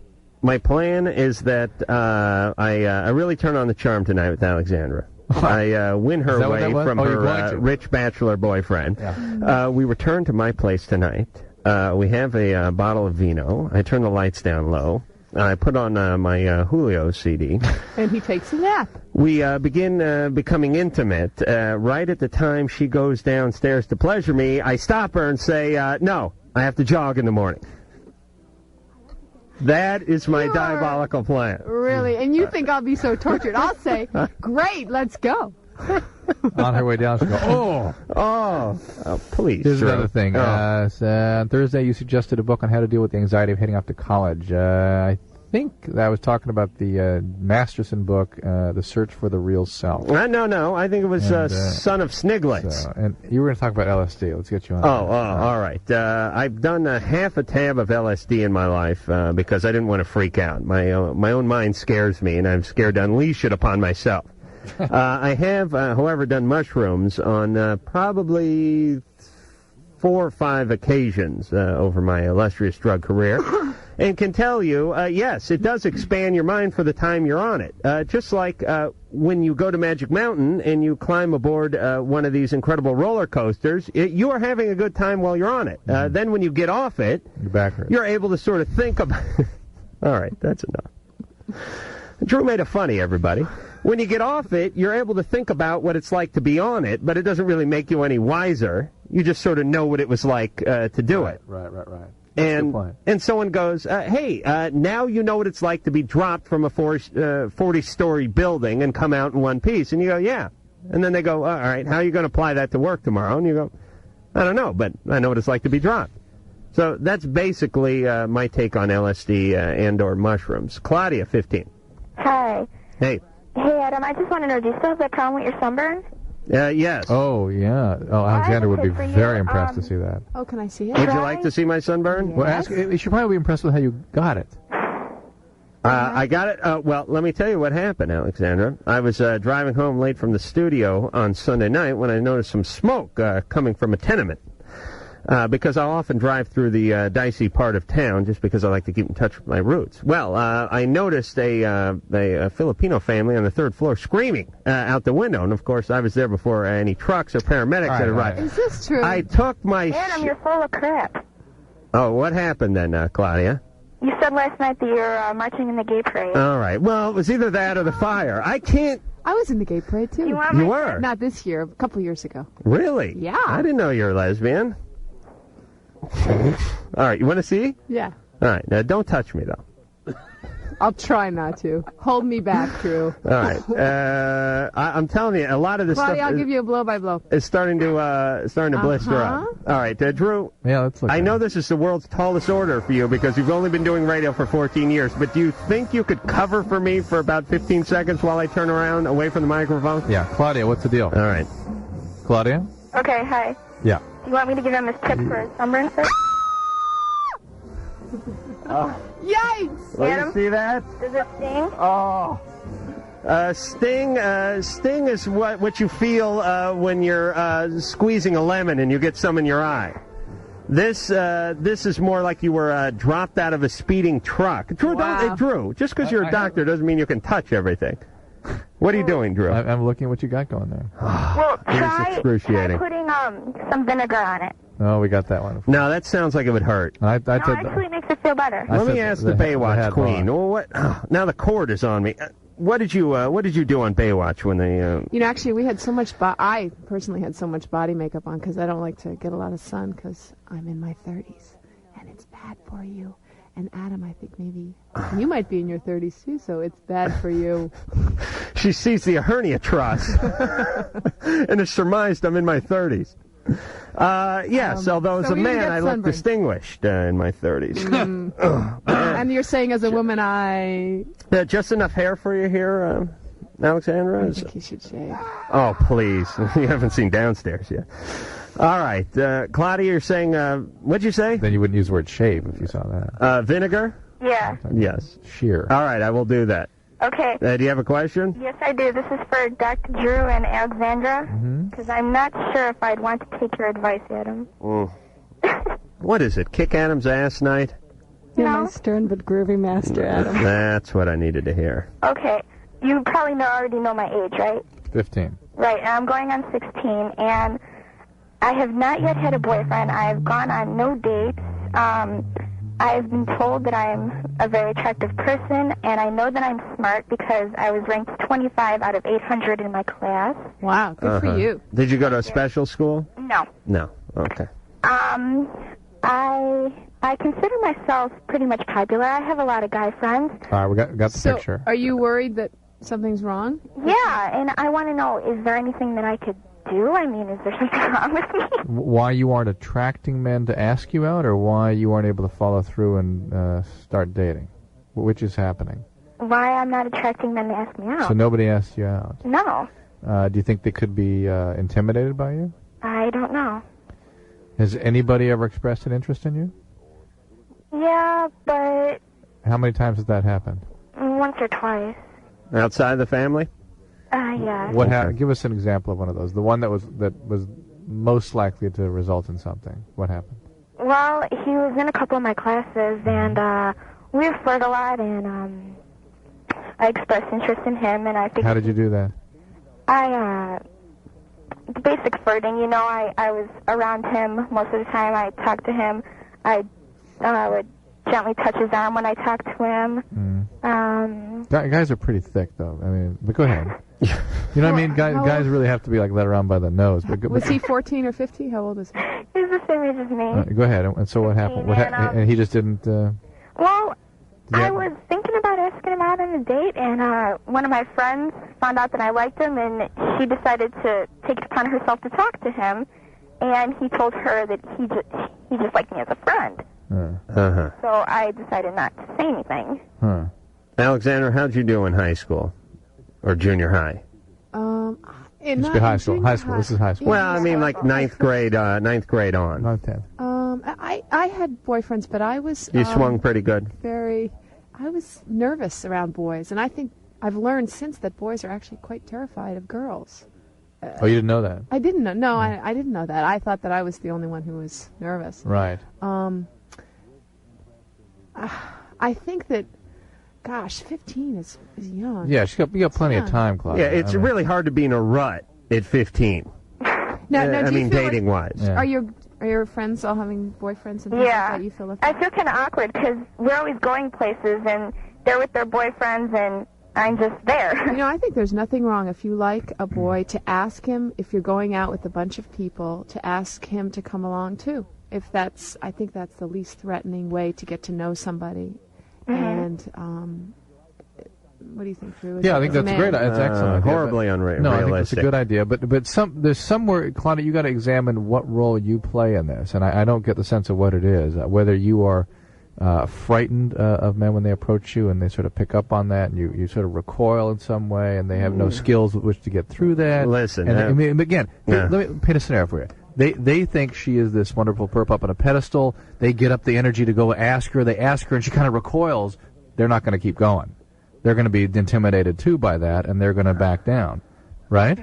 My plan is that I really turn on the charm tonight with Alexandra. I win her away from her rich bachelor boyfriend. Yeah. We return to my place tonight. We have a bottle of vino. I turn the lights down low. I put on my Julio CD. And he takes a nap. We begin becoming intimate. Right at the time she goes downstairs to pleasure me, I stop her and say, no, I have to jog in the morning. That is my diabolical plan. Really? And you think I'll be so tortured? I'll say, great, let's go. On her way down, she'll go, please. Here's another thing. On Thursday, you suggested a book on how to deal with the anxiety of heading off to college. I think that I was talking about the Masterson book, The Search for the Real Self. No. I think it was Son of Sniglitz. And you were going to talk about LSD. Let's get you on. All right. I've done half a tab of LSD in my life because I didn't want to freak out. My own mind scares me, and I'm scared to unleash it upon myself. I have, however, done mushrooms on probably 4 or 5 occasions over my illustrious drug career. And can tell you, yes, it does expand your mind for the time you're on it. Just like when you go to Magic Mountain and you climb aboard one of these incredible roller coasters, you are having a good time while you're on it. Then when you get off it, your back hurts. You're able to sort of think about... All right, that's enough. Drew made it funny, everybody. When you get off it, you're able to think about what it's like to be on it, but it doesn't really make you any wiser. You just sort of know what it was like to do it. Right. And someone goes, hey, now you know what it's like to be dropped from a 40-story building and come out in one piece. And you go, yeah. And then they go, all right, how are you going to apply that to work tomorrow? And you go, I don't know, but I know what it's like to be dropped. So that's basically my take on LSD and or mushrooms. Claudia, 15. Hi. Hey. Hey, Adam, I just want to know, do you still have that problem with your sunburn? Yes. Oh, yeah. Oh, Alexandra would be very impressed to see that. Oh, can I see it? Would you like to see my sunburn? Yes. Well, you should probably be impressed with how you got it. I got it. Well, let me tell you what happened, Alexandra. I was driving home late from the studio on Sunday night when I noticed some smoke coming from a tenement. Because I often drive through the dicey part of town just because I like to keep in touch with my roots. Well, I noticed a Filipino family on the third floor screaming out the window. And, of course, I was there before any trucks or paramedics had arrived. Is this true? I took my... Adam, you're full of crap. Oh, what happened then, Claudia? You said last night that you're marching in the gay parade. All right. Well, it was either that or the fire. I can't... I was in the gay parade, too. You were? Not this year, a couple years ago. Really? Yeah. I didn't know you were a lesbian. All right, you want to see? Yeah. All right, now don't touch me, though. I'll try not to. Hold me back, Drew. All right. I'm telling you, a lot of this Claudia, stuff I'll give you a blow-by-blow. is starting to blister up. All right, Drew. Yeah, let's look. I know this is the world's tallest order for you because you've only been doing radio for 14 years, but do you think you could cover for me for about 15 seconds while I turn around away from the microphone? Yeah, Claudia, what's the deal? All right. Claudia? Okay, hi. Yeah. Do you want me to give him his tip for his sunburn first? Yikes! Let Adam? me see that. Does it sting? Oh. Sting is what you feel when you're squeezing a lemon and you get some in your eye. This is more like you were dropped out of a speeding truck. Drew, Drew, just because you're a doctor doesn't mean you can touch everything. What are you doing, Drew? I'm looking at what you got going there. Well, try excruciating. putting some vinegar on it. Oh, we got that one. No, that sounds like it would hurt. No, actually makes it feel better. Let me ask the Baywatch queen. on. What? Now the cord is on me. What did you do on Baywatch when they? You know, actually, we had so much. I personally had so much body makeup on because I don't like to get a lot of sun because I'm in my 30s, and it's bad for you. And Adam, I think maybe you might be in your 30s too, so it's bad for you. She sees the hernia truss, and it's surmised I'm in my 30s. Yes, although as a man I look distinguished in my 30s. And you're saying as a woman just enough hair for you here, Alexandra? I think you should shave. Oh, please. You haven't seen downstairs yet. All right. Claudia, you're saying, what'd you say? Then you wouldn't use the word shave if you saw that. Vinegar? Yeah. Yes. Sheer. All right, I will do that. Okay. Do you have a question? Yes, I do. This is for Dr. Drew and Alexandra, because I'm not sure if I'd want to take your advice, Adam. What is it, kick Adam's ass night? You're my stern but groovy master, Adam. That's what I needed to hear. Okay. You probably already know my age, right? 15. Right, and I'm going on 16, and I have not yet had a boyfriend. I've gone on no dates. I've been told that I'm a very attractive person, and I know that I'm smart because I was ranked 25 out of 800 in my class. Wow, good for you. Did you go to a special school? No. No. Okay. I consider myself pretty much popular. I have a lot of guy friends. All right, we got the picture. Are you worried that something's wrong? Yeah, and I want to know, is there anything that I could do? I mean, is there something wrong with me? Why you aren't attracting men to ask you out, or why you aren't able to follow through and start dating? Which is happening? Why I'm not attracting men to ask me out. So nobody asks you out? No. Do you think they could be intimidated by you? I don't know. Has anybody ever expressed an interest in you? Yeah, but How many times has that happened? once or twice. Outside the family? Yeah. What happened? Give us an example of one of those. The one that was most likely to result in something. What happened? Well, he was in a couple of my classes, and we flirt a lot, and I expressed interest in him, and I think... How did you do that? The basic flirting, you know, I was around him most of the time. I talked to him. I would gently touch his arm when I talked to him. Guys are pretty thick, though. I mean, but go ahead. You know what I mean? Guys really have to be like led around by the nose. Was he 14 or 15? How old is he? He's the same age as me. Go ahead. And so what happened? And he just didn't... Well, I was thinking about asking him out on a date, and one of my friends found out that I liked him, and she decided to take it upon herself to talk to him, and he told her that he just liked me as a friend. So I decided not to say anything. Alexandra, how'd you do in high school? Or junior high? It's high school. High school. This is high school. Well, I mean, like ninth grade on. 9th, 10th. I had boyfriends, but I was... You swung pretty good. Very... I was nervous around boys, and I think I've learned since that boys are actually quite terrified of girls. Oh, you didn't know that? I didn't know. No, I didn't know that. I thought that I was the only one who was nervous. Right. I think that, gosh, 15 is young. Yeah, you got plenty of time, Claudia. Yeah, it's really hard to be in a rut at 15. Now, dating-wise. Yeah. Are your friends all having boyfriends and things like that? You feel I feel kind of awkward because we're always going places and they're with their boyfriends and I'm just there. I think there's nothing wrong if you like a boy to ask him, if you're going out with a bunch of people, to ask him to come along too. I think that's the least threatening way to get to know somebody. And what do you think, Drew? Yeah, I think that's great. It's excellent. Horribly unrealistic. No, I think it's a good idea. But there's somewhere, Claudia, you got to examine what role you play in this, and I don't get the sense of what it is. Whether you are frightened of men when they approach you and they sort of pick up on that, and you sort of recoil in some way, and they have no skills with which to get through that. Listen, and again, let me paint a scenario for you. They think she is this wonderful perp up on a pedestal. They get up the energy to go ask her. They ask her, and she kind of recoils. They're not going to keep going. They're going to be intimidated, too, by that, and they're going to back down. Right?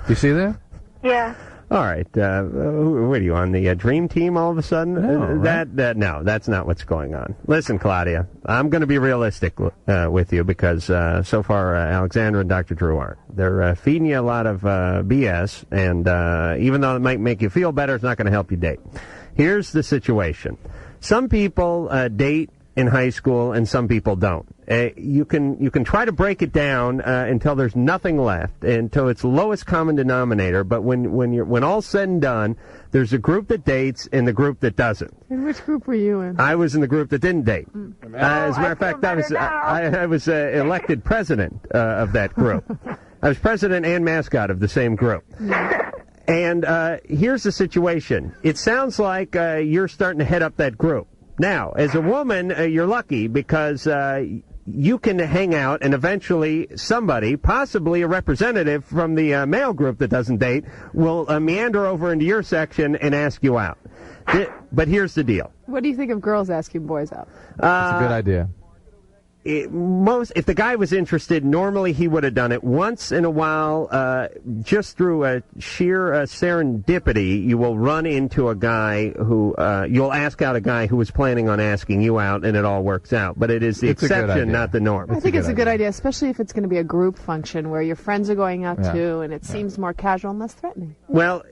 You see that? Yeah. All right. What are you, on the dream team all of a sudden? No, that's not what's going on. Listen, Claudia, I'm going to be realistic with you because so far Alexandra and Dr. Drew aren't. They're feeding you a lot of BS, and even though it might make you feel better, it's not going to help you date. Here's the situation. Some people date in high school, and some people don't. You can try to break it down until there's nothing left, until it's lowest common denominator. But when all's said and done, there's a group that dates and the group that doesn't. And which group were you in? I was in the group that didn't date. As a matter of fact, I was elected president of that group. I was president and mascot of the same group. And here's the situation. It sounds like you're starting to head up that group. Now, as a woman, you're lucky because you can hang out and eventually somebody, possibly a representative from the male group that doesn't date, will meander over into your section and ask you out. But here's the deal. What do you think of girls asking boys out? That's a good idea. If the guy was interested, normally he would have done it. Once in a while, just through a sheer serendipity, you will run into a guy who you'll ask out a guy who was planning on asking you out, and it all works out. But it is the exception, not the norm. I think it's a good idea, especially if it's going to be a group function where your friends are going out too, and it seems more casual and less threatening. Well,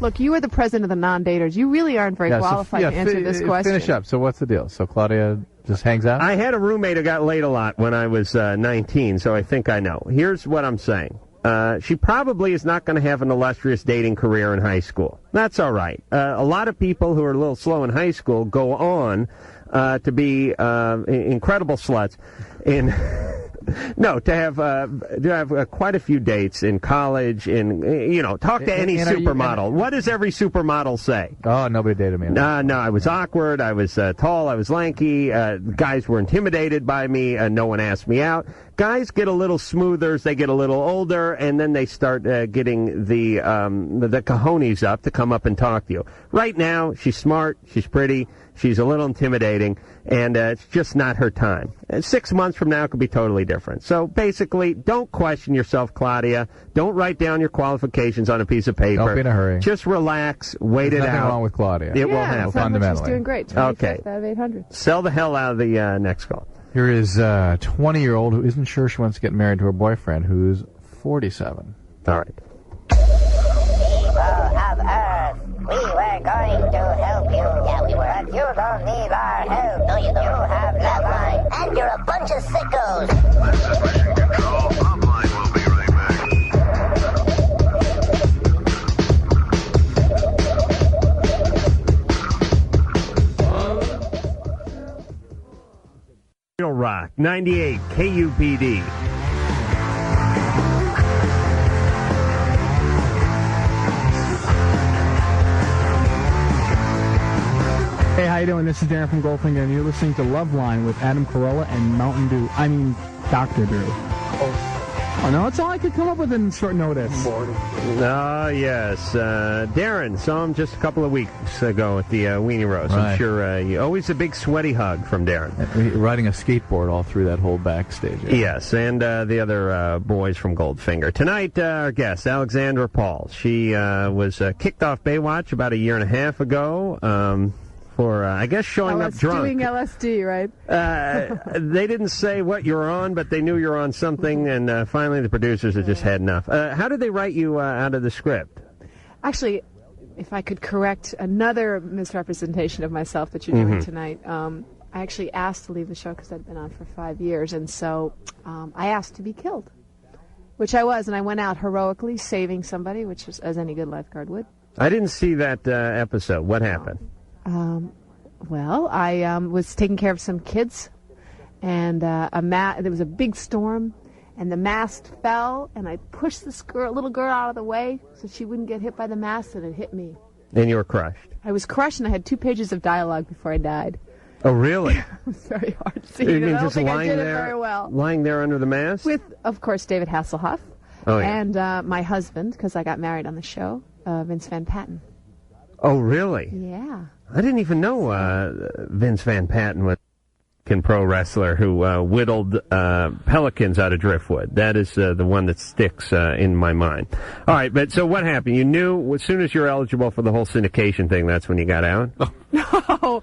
Look, you are the president of the non-daters. You really aren't very qualified to answer this question. Finish up. So what's the deal? So Claudia just hangs out? I had a roommate who got laid a lot when I was 19, so I think I know. Here's what I'm saying. She probably is not going to have an illustrious dating career in high school. That's all right. A lot of people who are a little slow in high school go on to be incredible sluts in... No, to have quite a few dates in college, talk to any supermodel. What does every supermodel say? Oh, nobody dated me. No, I was awkward, I was tall, I was lanky, guys were intimidated by me, no one asked me out. Guys get a little smoother as they get a little older, and then they start getting the cojones up to come up and talk to you. Right now, she's smart, she's pretty, she's a little intimidating, and it's just not her time. 6 months from now, it could be totally different. So basically, don't question yourself, Claudia. Don't write down your qualifications on a piece of paper. Don't be in a hurry. Just relax, wait it out. There's nothing wrong with Claudia. It will happen. Fundamentally. She's doing great. 25th out of 800. Sell the hell out of the next call. Here is a 20-year-old who isn't sure she wants to get married to her boyfriend, who's 47. All right. People of Earth, we were going to help you. Yeah, we were. But you don't need our help. No, you don't. You have Loveline, and you're a bunch of sickos. This is Mission Control. Loveline will be right back. Real Rock, 98 KUPD. Hey, how you doing? This is Darren from Goldfinger, and you're listening to Loveline with Adam Carolla and Dr. Drew. Oh, no, that's all I could come up with in short notice. Yes. Darren saw him just a couple of weeks ago at the Weenie Roast. Right. I'm sure always a big sweaty hug from Darren. Riding a skateboard all through that whole backstage area. Yes, and the other boys from Goldfinger. Tonight, our guest, Alexandra Paul. She was kicked off Baywatch about a year and a half ago. For, I guess, showing up drunk. Doing LSD, right? They didn't say what you were on, but they knew you were on something, and finally the producers had just had enough. How did they write you out of the script? Actually, if I could correct another misrepresentation of myself that you're doing tonight, I actually asked to leave the show because I'd been on for 5 years, and so I asked to be killed, which I was, and I went out heroically saving somebody, which was as any good lifeguard would. I didn't see that episode. What happened? Well, I was taking care of some kids, and there was a big storm, and the mast fell, and I pushed this little girl out of the way so she wouldn't get hit by the mast, and it hit me. And you were crushed. I was crushed, and I had 2 pages of dialogue before I died. Oh, really? It was very hard to see. You mean I don't just think I lying did there, it very well. lying there under the mast? With, of course, David Hasselhoff. Oh, yeah. And my husband, because I got married on the show, Vince Van Patten. Oh, really? Yeah. I didn't even know Vince Van Patten was a pro wrestler who whittled pelicans out of driftwood. That is the one that sticks in my mind. All right, but so what happened? You knew as soon as you were eligible for the whole syndication thing, that's when you got out? No.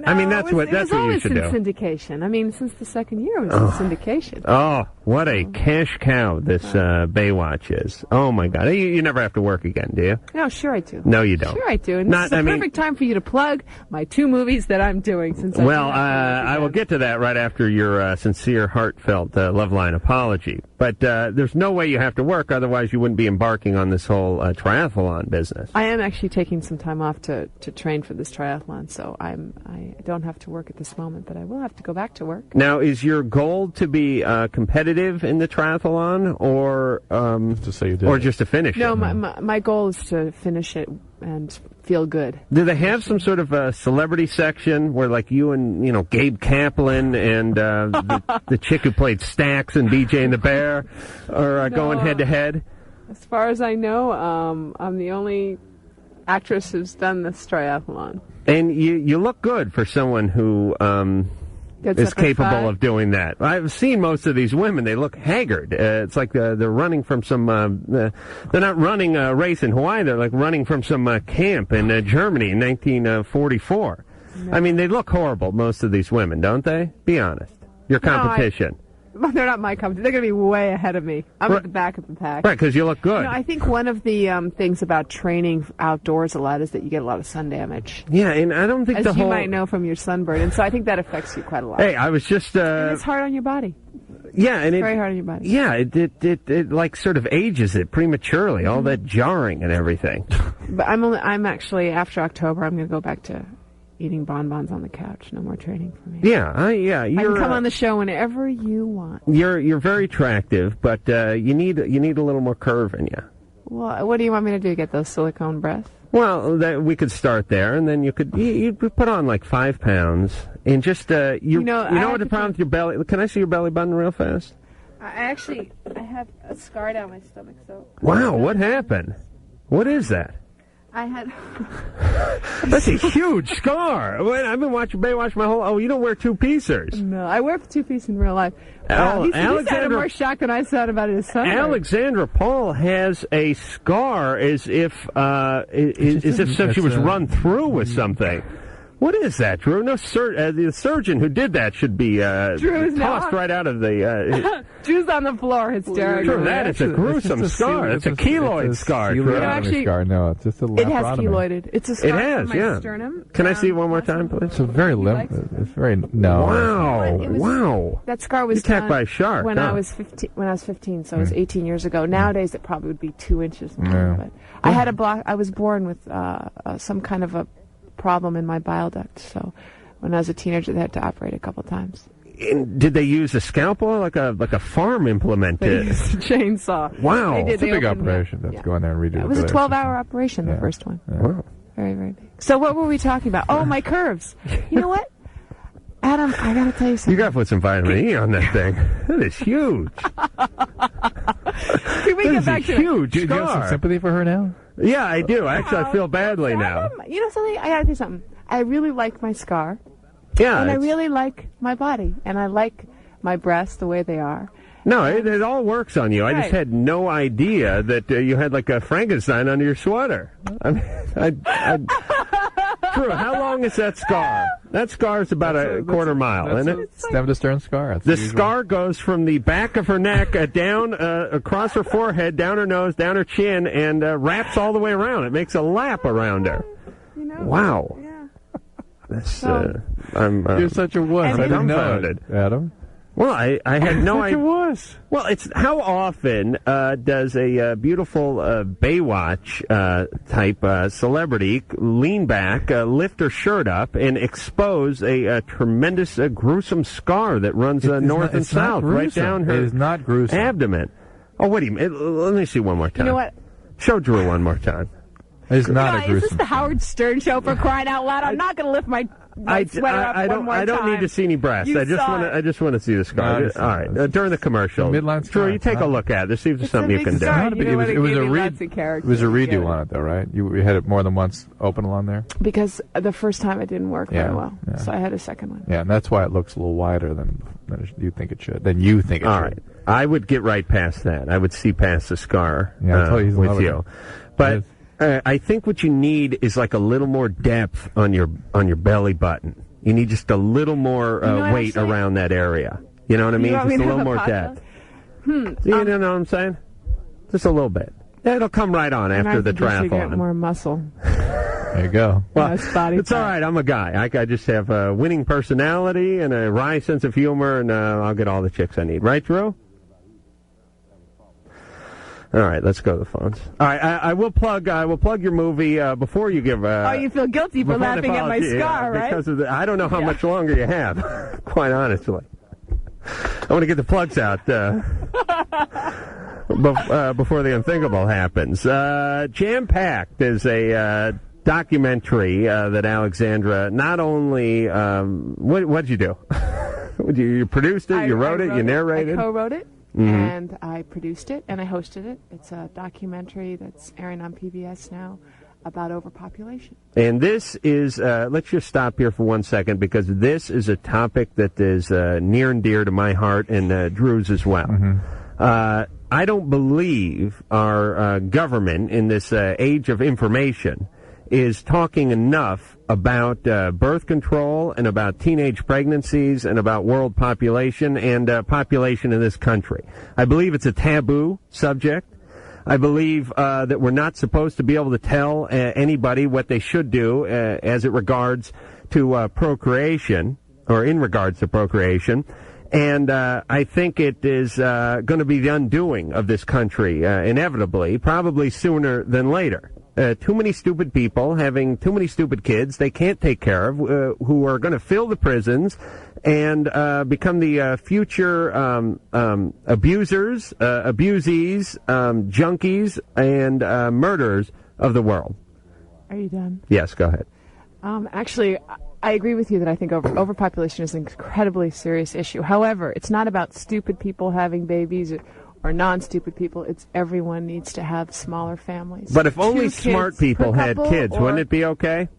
I mean, that's what you should do. Syndication. I mean, since the second year it was in syndication. Oh, what a cash cow this Baywatch is. Oh, my God. You never have to work again, do you? No, sure I do. No, you don't. Sure I do. And this is the perfect time for you to plug my 2 movies that I'm doing. I will get to that right after your sincere, heartfelt Loveline apology. But there's no way you have to work, otherwise you wouldn't be embarking on this whole triathlon business. I am actually taking some time off to train for this triathlon, so I don't have to work at this moment, but I will have to go back to work. Now, is your goal to be competitive in the triathlon, or just to finish it? No, my goal is to finish it and feel good. Do they have some sort of a celebrity section where, like, you and Gabe Kaplan and the chick who played Stax and BJ and the Bear are going head to head? As far as I know, I'm the only actress who's done this triathlon. And you look good for someone who is capable of doing that. I've seen most of these women. They look haggard. It's like they're running from some... they're not running a race in Hawaii. They're like running from some camp in Germany in 1944. No. I mean, they look horrible, most of these women, don't they? Be honest. Your competition. No, they're not my competition. They're going to be way ahead of me. I'm at the back of the pack. Right, because you look good. I think one of the things about training outdoors a lot is that you get a lot of sun damage. Yeah, and I don't think as you might know from your sunburn, and so I think that affects you quite a lot. Hey, I was just... and it's hard on your body. Yeah, and it's very hard on your body. Yeah, it like sort of ages it prematurely, all that jarring and everything. But I'm actually, after October, I'm going to go back to eating bonbons on the couch. No more training for me. Yeah, I can come on the show whenever you want. You're very attractive, but you need a little more curve in you. Well, what do you want me to do? Get those silicone breasts? Well, we could start there, and then you put on like 5 pounds, and just you know what the problem with your belly? Can I see your belly button real fast? I have a scar down my stomach. So. Wow, what happened? What is that? I had... That's a huge scar. I've been watching Baywatch my whole... Oh, you don't wear 2-piecers. No, I wear 2-piece in real life. He sounded more shocked than I sounded about his son. Alexandra Paul has a scar as if she was run through with something. What is that, Drew? No, the surgeon who did that should be tossed right out of the... Drew's on the floor hysterical. Drew, that is a gruesome scar. It's a keloid scar. No, it's just a laparotomy. It has keloided. It's a scar from my sternum. Can I see it one more time, please? It's a very it's very... No. Wow. That scar was attacked by a shark. When I was 15, so it was 18 years ago. Nowadays, it probably would be 2 inches more. But I had I was born with some kind of a problem in my bile duct, so when I was a teenager they had to operate a couple times. And did they use a scalpel or like a farm implement? They used a chainsaw. Wow. It's a big operation. Let's go in there and redo it. It was a 12-hour operation, the first one. Yeah. Wow. Very, very big. So what were we talking about? Oh, my curves. You know what? Adam, I gotta tell you something. You gotta put some vitamin E on that thing. That is huge. Can we get back to huge Do you have some scar. sympathy for her now? Yeah, I do. Actually, I feel badly now. You know something? I gotta tell you something. I really like my scar. Yeah, And I it's- really like my body. And I like my breasts the way they are. No, it all works on you. I just Right. had no idea that you had like a Frankenstein under your sweater. I mean, True. How long is that scar? That scar is about a quarter mile, isn't it? Stem to stern scar. That's The usual. scar goes from the back of her neck down across her forehead, down her nose, down her chin, and wraps all the way around. It makes a lap around her. Wow. That's, I'm. You're such a wuss. I didn't know dumbfounded. it, Adam. Well, I had no Such a idea. wuss. Well, it's how often does a beautiful Baywatch type celebrity lean back, lift her shirt up, and expose a tremendous, gruesome scar that runs north and it's not south right gruesome. down her It is not gruesome. abdomen? Oh, what do you mean? Let me see one more time. You know what? Show Drew one more time. It's not a Is gruesome. this the Howard Stern show for crying out loud? I'm not going to lift my sweater up one more I don't time. need to see any breasts. You I just saw want it. to. I just want to see the scar. No, All right, during the commercial. Midline scar. Drew, you take a look at it. See if there's It's a something you big can do. scar. Not a You big- know what? it It was gave a me read. lots of It character. was a Get redo it. on it, though, right? You had it more than once open along there. Because the first time it didn't work Yeah, very well, yeah. so I had a second one. Yeah, and that's why it looks a little wider than you think it should. Than you think it All should. right. I would get right past that. I would see past the scar Yeah, I told you he's in love with with you. it. But I think what you need is like a little more depth on your belly button. You need just a little more weight actually- around that area. You know what I mean? want me Just a to little have a more pot depth. shot? You know what I'm saying? Just a little bit. It'll come right on And after I the think you should get triathlon. more muscle. There you go. Well, Nice body it's all fat. right. I'm a guy. I just have a winning personality and a wry sense of humor, and I'll get all the chicks I need. Right, Drew? All right, let's go to the phones. All right, I will plug your movie before you give. Oh, you feel guilty for before the laughing at my apology, scar, right? Because of I don't know how much longer you have. Quite honestly, I want to get the plugs out before the unthinkable happens. Jam Packed is a documentary that Alexandra not only what'd you do? You produced it, you wrote it, you narrated. I co-wrote it, Mhm. and I produced it, and I hosted it. It's a documentary that's airing on PBS now about overpopulation. And this is, let's just stop here for 1 second, because this is a topic that is near and dear to my heart and Drew's as well. I don't believe our government in this age of information is talking enough about birth control and about teenage pregnancies and about world population and population in this country. I believe it's a taboo subject. I believe that we're not supposed to be able to tell anybody what they should do as it regards to procreation, or in regards to procreation. And I think it is going to be the undoing of this country, inevitably, probably sooner than later. Too many stupid people having too many stupid kids they can't take care of, who are going to fill the prisons and become the future abusers, abusees, junkies, and murderers of the world. Are you done? Yes, go ahead. Actually, I agree with you that I think overpopulation is an incredibly serious issue. However, it's not about stupid people having babies or non-stupid people. It's everyone needs to have smaller families. But if only 2 smart kids people per had couple, kids, or- wouldn't it be okay?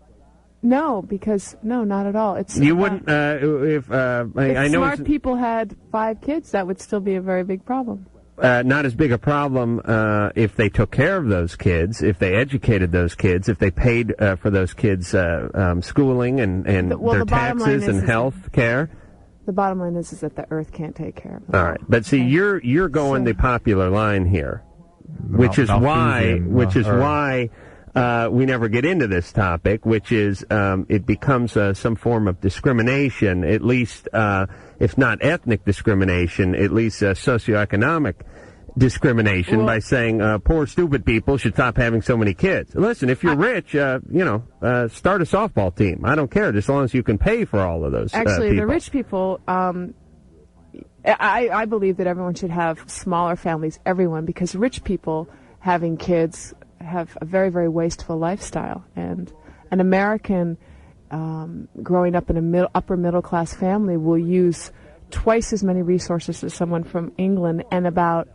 No, because no, not at all. It's You wouldn't, if I know smart it's people had 5 kids, that would still be a very big problem. not as big a problem if they took care of those kids, if they educated those kids, if they paid for those kids' schooling and their the bottom line taxes and is health care. The bottom line is that the Earth can't take care of them. All right, but see, you're going the popular line here, which is why we never get into this topic, which is it becomes some form of discrimination, at least if not ethnic discrimination, at least socioeconomic discrimination, by saying poor stupid people should stop having so many kids. Listen, if you're rich, start a softball team. I don't care, as long as you can pay for all of those Actually, people. the rich people, I believe that everyone should have smaller families, everyone, because rich people having kids have a very, very wasteful lifestyle. And an American growing up in a upper middle class family will use twice as many resources as someone from England and about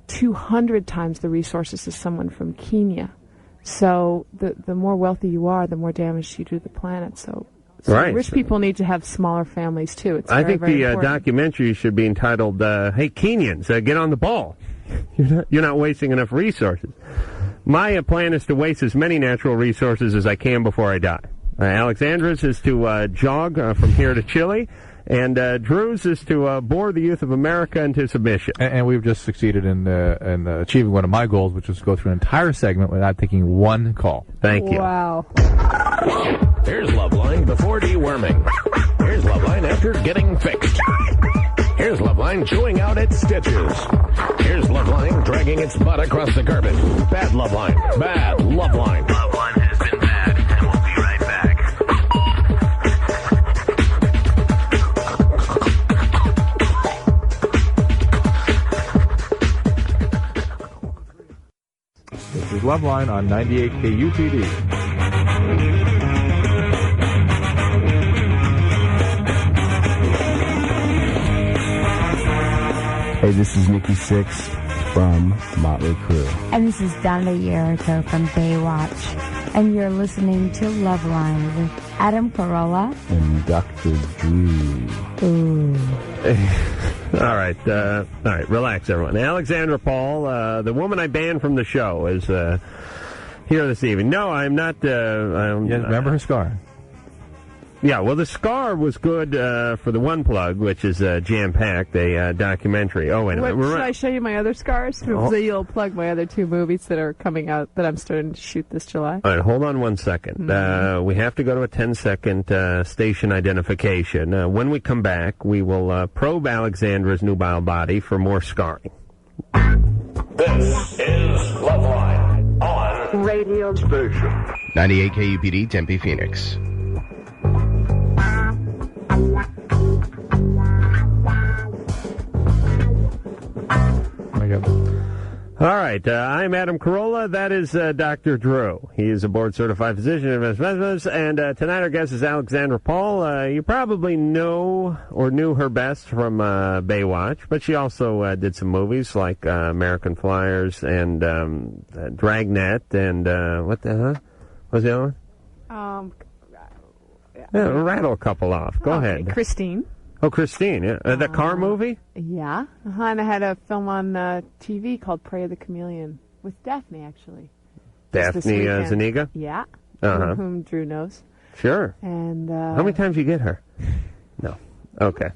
200 times the resources as someone from Kenya. So the more wealthy you are, the more damage you do to the planet. So right. Rich people need to have smaller families, too. It's I very, think very the important. documentary should be entitled, Hey, Kenyans, get on the ball. You're not wasting enough resources. My plan is to waste as many natural resources as I can before I die. Alexandra's is to jog from here to Chile, and Drew's is to bore the youth of America into submission. And we've just succeeded in achieving one of my goals, which was to go through an entire segment without taking one call. Thank you. Wow. Here's Loveline before deworming. Here's Loveline after getting fixed. Here's Loveline chewing out its stitches. Here's Loveline dragging its butt across the carpet. Bad Loveline. Bad Loveline. Loveline has been bad, and we'll be right back. This is Loveline on 98 KUPD. Hey, this is Nikki Sixx from Motley Crue. And this is Donna Yerrico from Baywatch. And you're listening to Loveline with Adam Carolla And Dr. Drew. Ooh. All right, relax, everyone. Alexandra Paul, the woman I banned from the show, is here this evening. No, I'm not. Remember her scar? Yeah, well, the scar was good for the one plug, which is jam-packed, a documentary. Oh, wait a minute. Should I show you my other scars? So you'll plug my other two movies that are coming out that I'm starting to shoot this July. All right, hold on 1 second. We have to go to a 10-second station identification. When we come back, we will probe Alexandra's nubile body for more scarring. This is Loveline on Radio Station 98 KUPD, Tempe, Phoenix. All right, I'm Adam Carolla. That is Dr. Drew. He is a board-certified physician in business, and tonight our guest is Alexandra Paul. You probably know or knew her best from Baywatch, but she also did some movies like American Flyers and Dragnet, and what was the other one? Rattle a couple off. Go ahead. Christine. Oh, Christine, yeah. The car movie? Yeah. And I had a film on TV called Prey of the Chameleon with Daphne, actually. Daphne Zuniga? Yeah. Uh-huh. Whom Drew knows. Sure. And how many times you get her? No. Okay.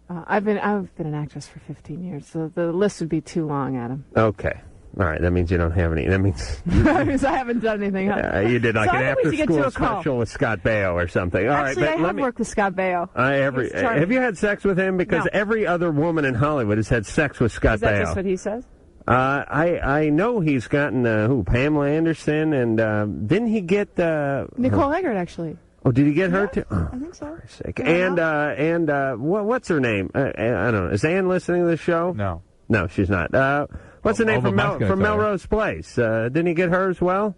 I've been an actress for 15 years, so the list would be too long, Adam. Okay. All right, that means you don't have any. That means that means I haven't done anything. You did like an after-school special with Scott Baio or something. All Actually, right, I have worked with Scott Baio. Have you had sex with him? Because every other woman in Hollywood has had sex with Scott Baio. Is that just what he says? I know he's gotten Pamela Anderson, and didn't he get Nicole Eggert actually? Oh, did he get her too? Oh, I think so. And what's her name? I don't know. Is Ann listening to the show? No, she's not. What's the name from Melrose Place? Didn't he get her as well?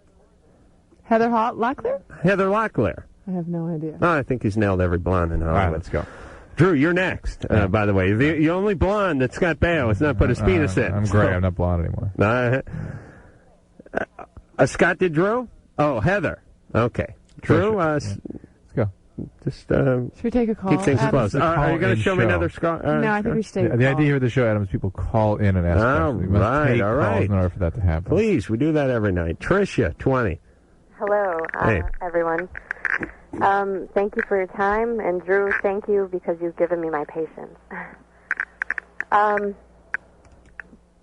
Heather Locklear? Heather Locklear. I have no idea. Oh, I think he's nailed every blonde in Hollywood. All right, let's go. Drew, you're next, by the way. The only blonde that Scott Baio has not put his penis in. I'm gray. I'm not blonde anymore. Scott did Drew? Oh, Heather. Okay. Drew, let's go. Just should we take a call? Keep things close. Are you going to show me another scar? No, I think we should take a call. The idea here of the show, Adam, is people call in and ask questions. We must take calls in order for that to happen. Please, we do that every night. Tricia, 20. Hello, everyone. Thank you for your time, and Drew, thank you because you've given me my patience.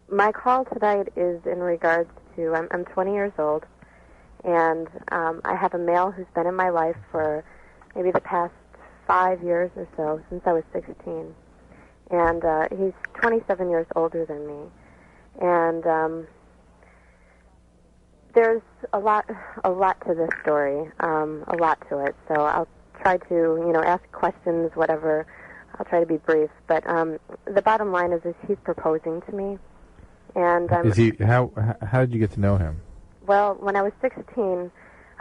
My call tonight is in regards to, I'm 20 years old, and I have a male who's been in my life for maybe the past 5 years or so, since I was 16. And he's 27 years older than me. And there's a lot to this story, a lot to it. So I'll try to, ask questions, whatever. I'll try to be brief. But the bottom line is he's proposing to me. And is he? How did you get to know him? Well, when I was 16,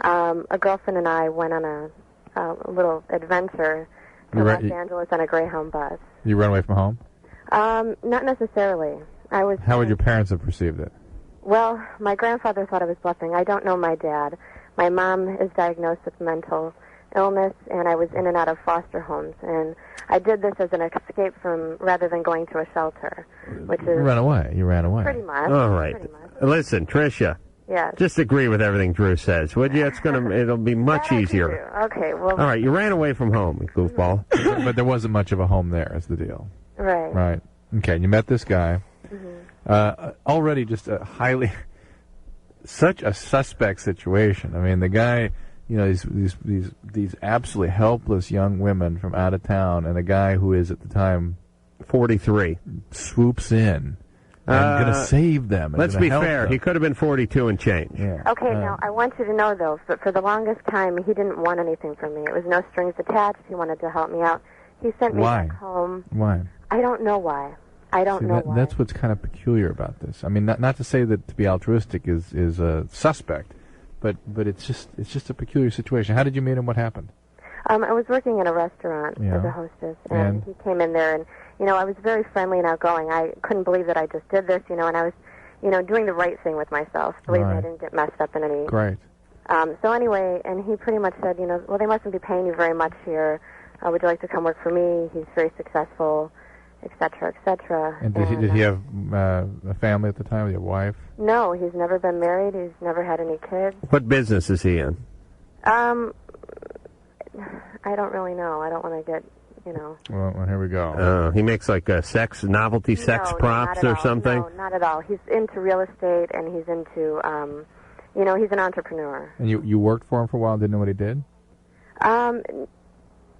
a girlfriend and I went on a little adventure to Los Angeles on a Greyhound bus. You run away from home? Not necessarily. How would your parents have perceived it? Well, my grandfather thought I was bluffing. I don't know my dad. My mom is diagnosed with mental illness, and I was in and out of foster homes. And I did this as an escape from, rather than going to a shelter, which is... You ran away. Pretty much. All right. Listen, Tricia. Yes. Just agree with everything Drew says, would you? It'll be much easier. Okay, well... All right, you ran away from home, you goofball. But there wasn't much of a home there, is the deal. Right. Right. Okay, you met this guy. Already just such a suspect situation. I mean, the guy, you know, these absolutely helpless young women from out of town, and a guy who is at the time 43 swoops in and going to save them. And let's be fair. them. He could have been 42 and change. Yeah. Okay, now, I want you to know, though, for the longest time, he didn't want anything from me. It was no strings attached. He wanted to help me out. He sent me back home. Why? I don't know why. I don't know why. That's what's kind of peculiar about this. I mean, not to say that to be altruistic is a suspect, but it's just a peculiar situation. How did you meet him? What happened? I was working in a restaurant as a hostess, and he came in there, and, you know, I was very friendly and outgoing. I couldn't believe that I just did this, you know, and I was, you know, doing the right thing with myself. Believe me, I didn't get messed up in any... Great. So anyway, and he pretty much said, you know, well, they mustn't be paying you very much here. Would you like to come work for me? He's very successful, et cetera, et cetera. And did he have a family at the time? Did he have a wife? No, he's never been married. He's never had any kids. What business is he in? I don't really know. I don't want to get, you know. Well, here we go. He makes like novelty sex props or something? No, not at all. He's into real estate, and he's into, you know, he's an entrepreneur. And you worked for him for a while and didn't know what he did?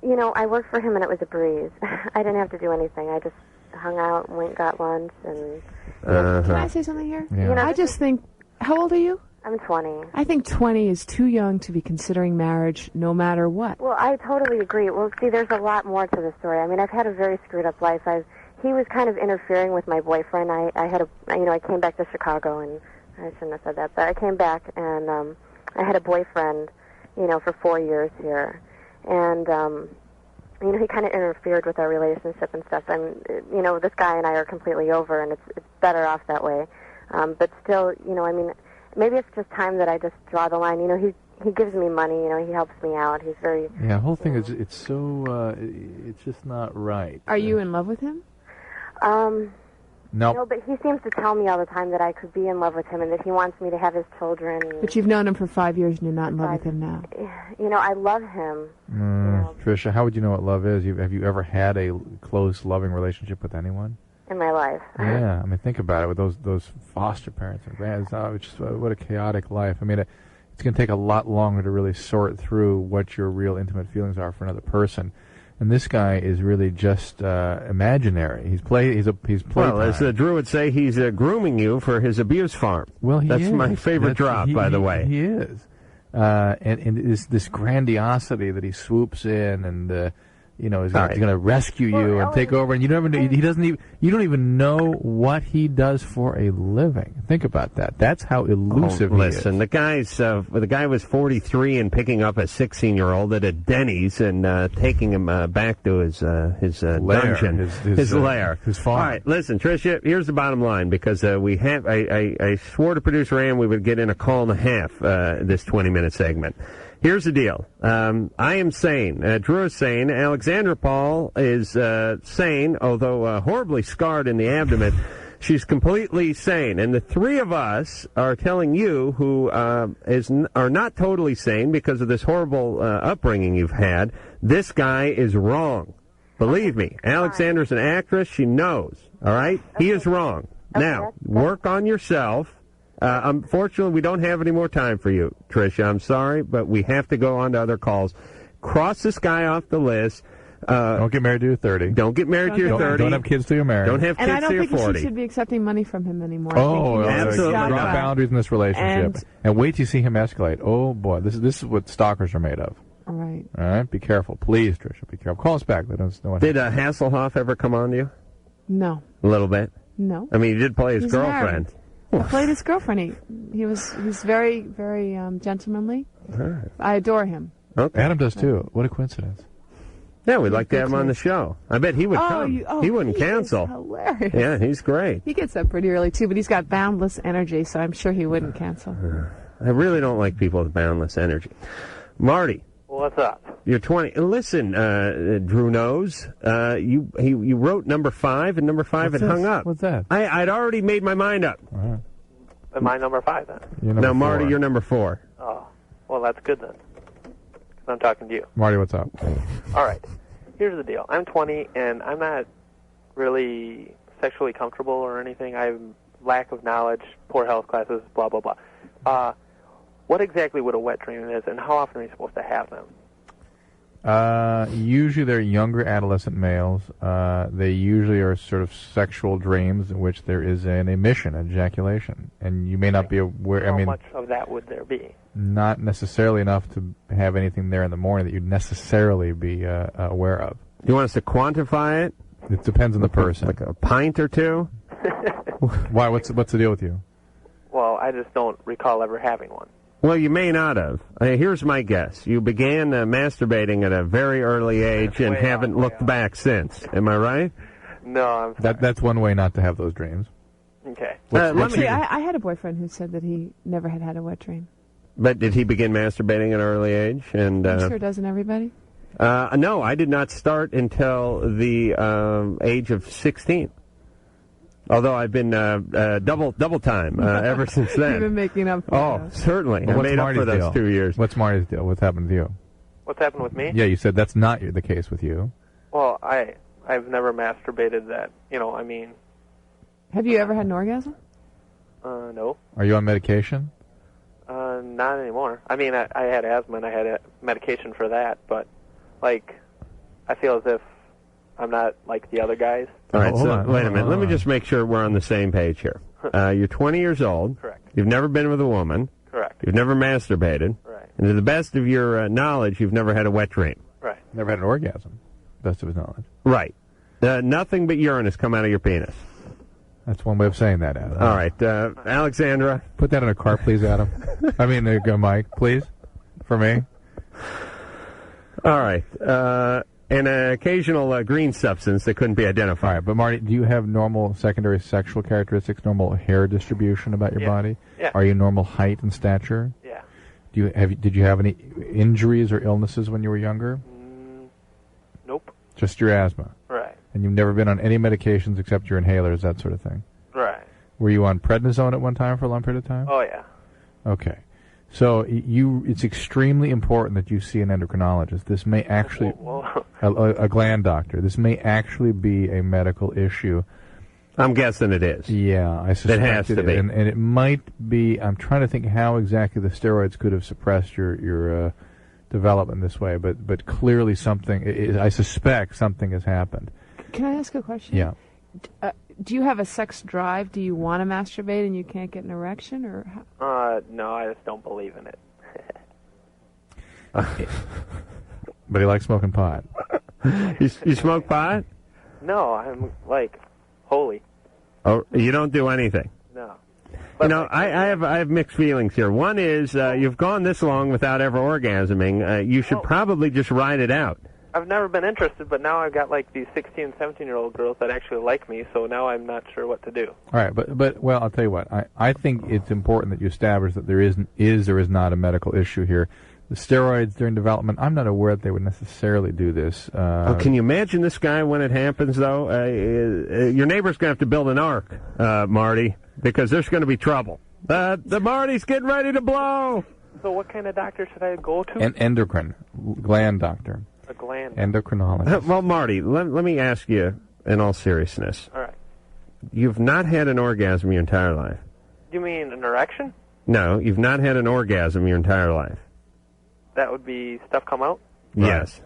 You know, I worked for him, and it was a breeze. I didn't have to do anything. I just hung out, got lunch, and... Can I say something here? Yeah. You know, I just think... How old are you? I'm 20. I think 20 is too young to be considering marriage no matter what. Well, I totally agree. Well, see, there's a lot more to the story. I mean, I've had a very screwed up life. He was kind of interfering with my boyfriend. I came back to Chicago, and I shouldn't have said that, but I came back, and I had a boyfriend, you know, for 4 years here. And, you know, he kind of interfered with our relationship and stuff. And, you know, this guy and I are completely over, and it's better off that way. But still, you know, I mean, maybe it's just time that I just draw the line. You know, he gives me money. You know, he helps me out. He's very... Yeah, the whole thing is, it's so, it's just not right. Are you in love with him? No. No, but he seems to tell me all the time that I could be in love with him and that he wants me to have his children. But you've known him for 5 years and you're not in love with him now. You know, I love him. Tricia, how would you know what love is? Have you ever had a close, loving relationship with anyone? In my life. Yeah, I mean, think about it. With those foster parents and grands, it's just what a chaotic life. I mean, it's going to take a lot longer to really sort through what your real intimate feelings are for another person. And this guy is really just imaginary. He's playtime. Well, as Drew would say, he's grooming you for his abuse farm. Well, that's my favorite drop, by the way. He is, and this grandiosity that he swoops in and you know, he's going to rescue you and take over, and you don't even know what he does for a living. Think about that. That's how elusive he is. Listen, the guy was 43 and picking up a 16-year-old at a Denny's and taking him back to his dungeon, his lair, his farm. All right, listen, Tricia, here's the bottom line, because we have I swore to producer Ann we would get in a call and a half this 20-minute segment. Here's the deal. I am sane. Drew is sane. Alexandra Paul is sane, although horribly scarred in the abdomen. She's completely sane. And the three of us are telling you, who are not totally sane because of this horrible upbringing you've had, this guy is wrong. Believe me. Alexandra's an actress. She knows. All right? He is wrong. Now, work on yourself. Unfortunately, we don't have any more time for you, Tricia. I'm sorry, but we have to go on to other calls. Cross this guy off the list. Don't get married till you're 30. Don't get married till you're 30. Don't have kids till you're married. Don't have kids till you're 40. And I don't think she should be accepting money from him anymore. Oh, absolutely. Draw boundaries in this relationship. And wait till you see him escalate. Oh, boy. This is what stalkers are made of. All right. All right? Be careful. Please, Tricia, be careful. Call us back. Let us know what Did Hasselhoff ever come on to you? No. A little bit? No. I mean, he did play his He's girlfriend. I played his girlfriend. He's very, very gentlemanly. Right. I adore him. Okay. Adam does too. What a coincidence. Yeah, we'd like to have him on the show. I bet he would come. He wouldn't cancel. Hilarious. Yeah, he's great. He gets up pretty early, too, but he's got boundless energy, so I'm sure he wouldn't cancel. I really don't like people with boundless energy. Marty. What's up? You're 20. Listen, Drew knows. You wrote number 5, and number 5 had hung up. What's that? I'd already made my mind up. Am I number 5 then? Now, Marty, you're number 4. Oh, well, that's good then. 'Cause I'm talking to you. Marty, what's up? All right. Here's the deal. I'm 20, and I'm not really sexually comfortable or anything. I have lack of knowledge, poor health classes, blah, blah, blah. What exactly would a wet dream is, and how often are you supposed to have them? Usually they're younger adolescent males. They usually are sort of sexual dreams in which there is an emission, ejaculation. And you may not be aware. How much of that would there be? Not necessarily enough to have anything there in the morning that you'd necessarily be aware of. You want us to quantify it? It depends on the person. Like a pint or two? Why? What's the deal with you? Well, I just don't recall ever having one. Well, you may not have. Here's my guess. You began masturbating at a very early age and haven't looked back since. Am I right? No, I'm sorry. That's one way not to have those dreams. Okay. I had a boyfriend who said that he never had a wet dream. But did he begin masturbating at an early age? And I'm sure doesn't everybody? No, I did not start until the age of 16. Although I've been double time ever since then. You've been making up for Oh, certainly. Well, I made up for those 2 years. What's Marty's deal? What's happened to you? What's happened with me? Yeah, you said that's not the case with you. Well, I've never masturbated that, I mean... Have you ever had an orgasm? No. Are you on medication? Not anymore. I mean, I had asthma and I had medication for that, but, I feel as if I'm not like the other guys. All right, wait a minute. Let me just make sure we're on the same page here. You're 20 years old. Correct. You've never been with a woman. Correct. You've never masturbated. Right. And to the best of your knowledge, you've never had a wet dream. Right. Never had an orgasm. Best of his knowledge. Right. Nothing but urine has come out of your penis. That's one way of saying that, Adam. All right. Alexandra. Put that in a cart, please, Adam. I mean, there you go, Mike, please. For me. All right. And an occasional green substance that couldn't be identified. All right, but Marty, do you have normal secondary sexual characteristics, normal hair distribution about your body? Yeah. Are you normal height and stature? Yeah. Did you have any injuries or illnesses when you were younger? Nope. Just your asthma? Right. And you've never been on any medications except your inhalers, that sort of thing? Right. Were you on prednisone at one time for a long period of time? Oh, yeah. Okay. So it's extremely important that you see an endocrinologist. This may actually, a gland doctor. This may actually be a medical issue. I'm guessing it is. Yeah, I suspect it has to be. And it might be. I'm trying to think how exactly the steroids could have suppressed your development this way, but clearly something. I suspect something has happened. Can I ask a question? Yeah. Do you have a sex drive? Do you want to masturbate and you can't get an erection, or how? No, I just don't believe in it. But he likes smoking pot. You smoke pot? No, I'm holy. Oh, you don't do anything? No. I have mixed feelings here. One is you've gone this long without ever orgasming. You should probably just ride it out. I've never been interested, but now I've got these 16, 17-year-old girls that actually like me, so now I'm not sure what to do. All right, but well, I'll tell you what. I think it's important that you establish that there is or is not a medical issue here. The steroids during development, I'm not aware that they would necessarily do this. Can you imagine this guy when it happens, though? Your neighbor's going to have to build an ark, Marty, because there's going to be trouble. The Marty's getting ready to blow. So what kind of doctor should I go to? An endocrine, gland doctor. A gland. Endocrinologist. Well, Marty, let me ask you in all seriousness. All right. You've not had an orgasm your entire life. You mean an erection? No, you've not had an orgasm your entire life. That would be stuff come out? Yes.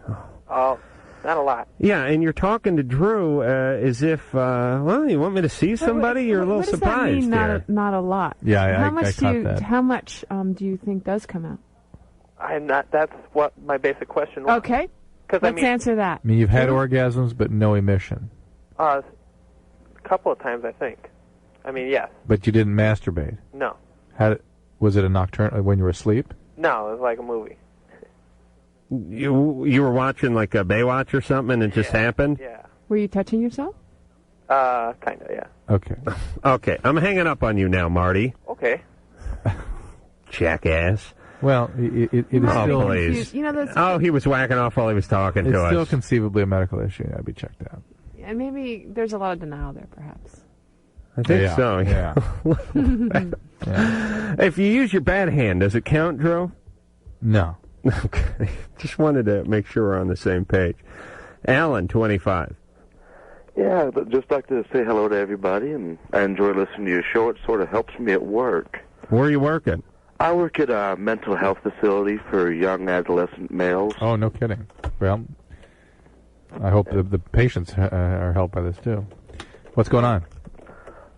Not a lot. Yeah, and you're talking to Drew as if, you want me to see somebody? You're a little surprised. What does that mean, not a lot? Yeah, I caught that. How much do you think does come out? I'm not. That's what my basic question was. Okay. Let's answer that. I mean, you've had orgasms, but no emission. A couple of times, I think. I mean, yes. But you didn't masturbate? No. Was it a nocturnal when you were asleep? No, it was like a movie. You were watching like a Baywatch or something, and it just happened? Yeah. Were you touching yourself? Kind of, yeah. Okay. Okay, I'm hanging up on you now, Marty. Okay. Jackass. Well, it is still... Please. You know, those... Oh, he was whacking off while he was talking It's to us. still conceivably a medical issue. That'd be checked out. And maybe there's a lot of denial there, perhaps. I think Yeah, so. yeah. If you use your bad hand, does it count, Drew? No. Okay. Just wanted to make sure we're on the same page. Alan, 25. Yeah, I'd just like to say hello to everybody, and I enjoy listening to your show. It sort of helps me at work. Where are you working? I work at a mental health facility for young adolescent males. Oh, no kidding. Well, I hope the patients are helped by this, too. What's going on?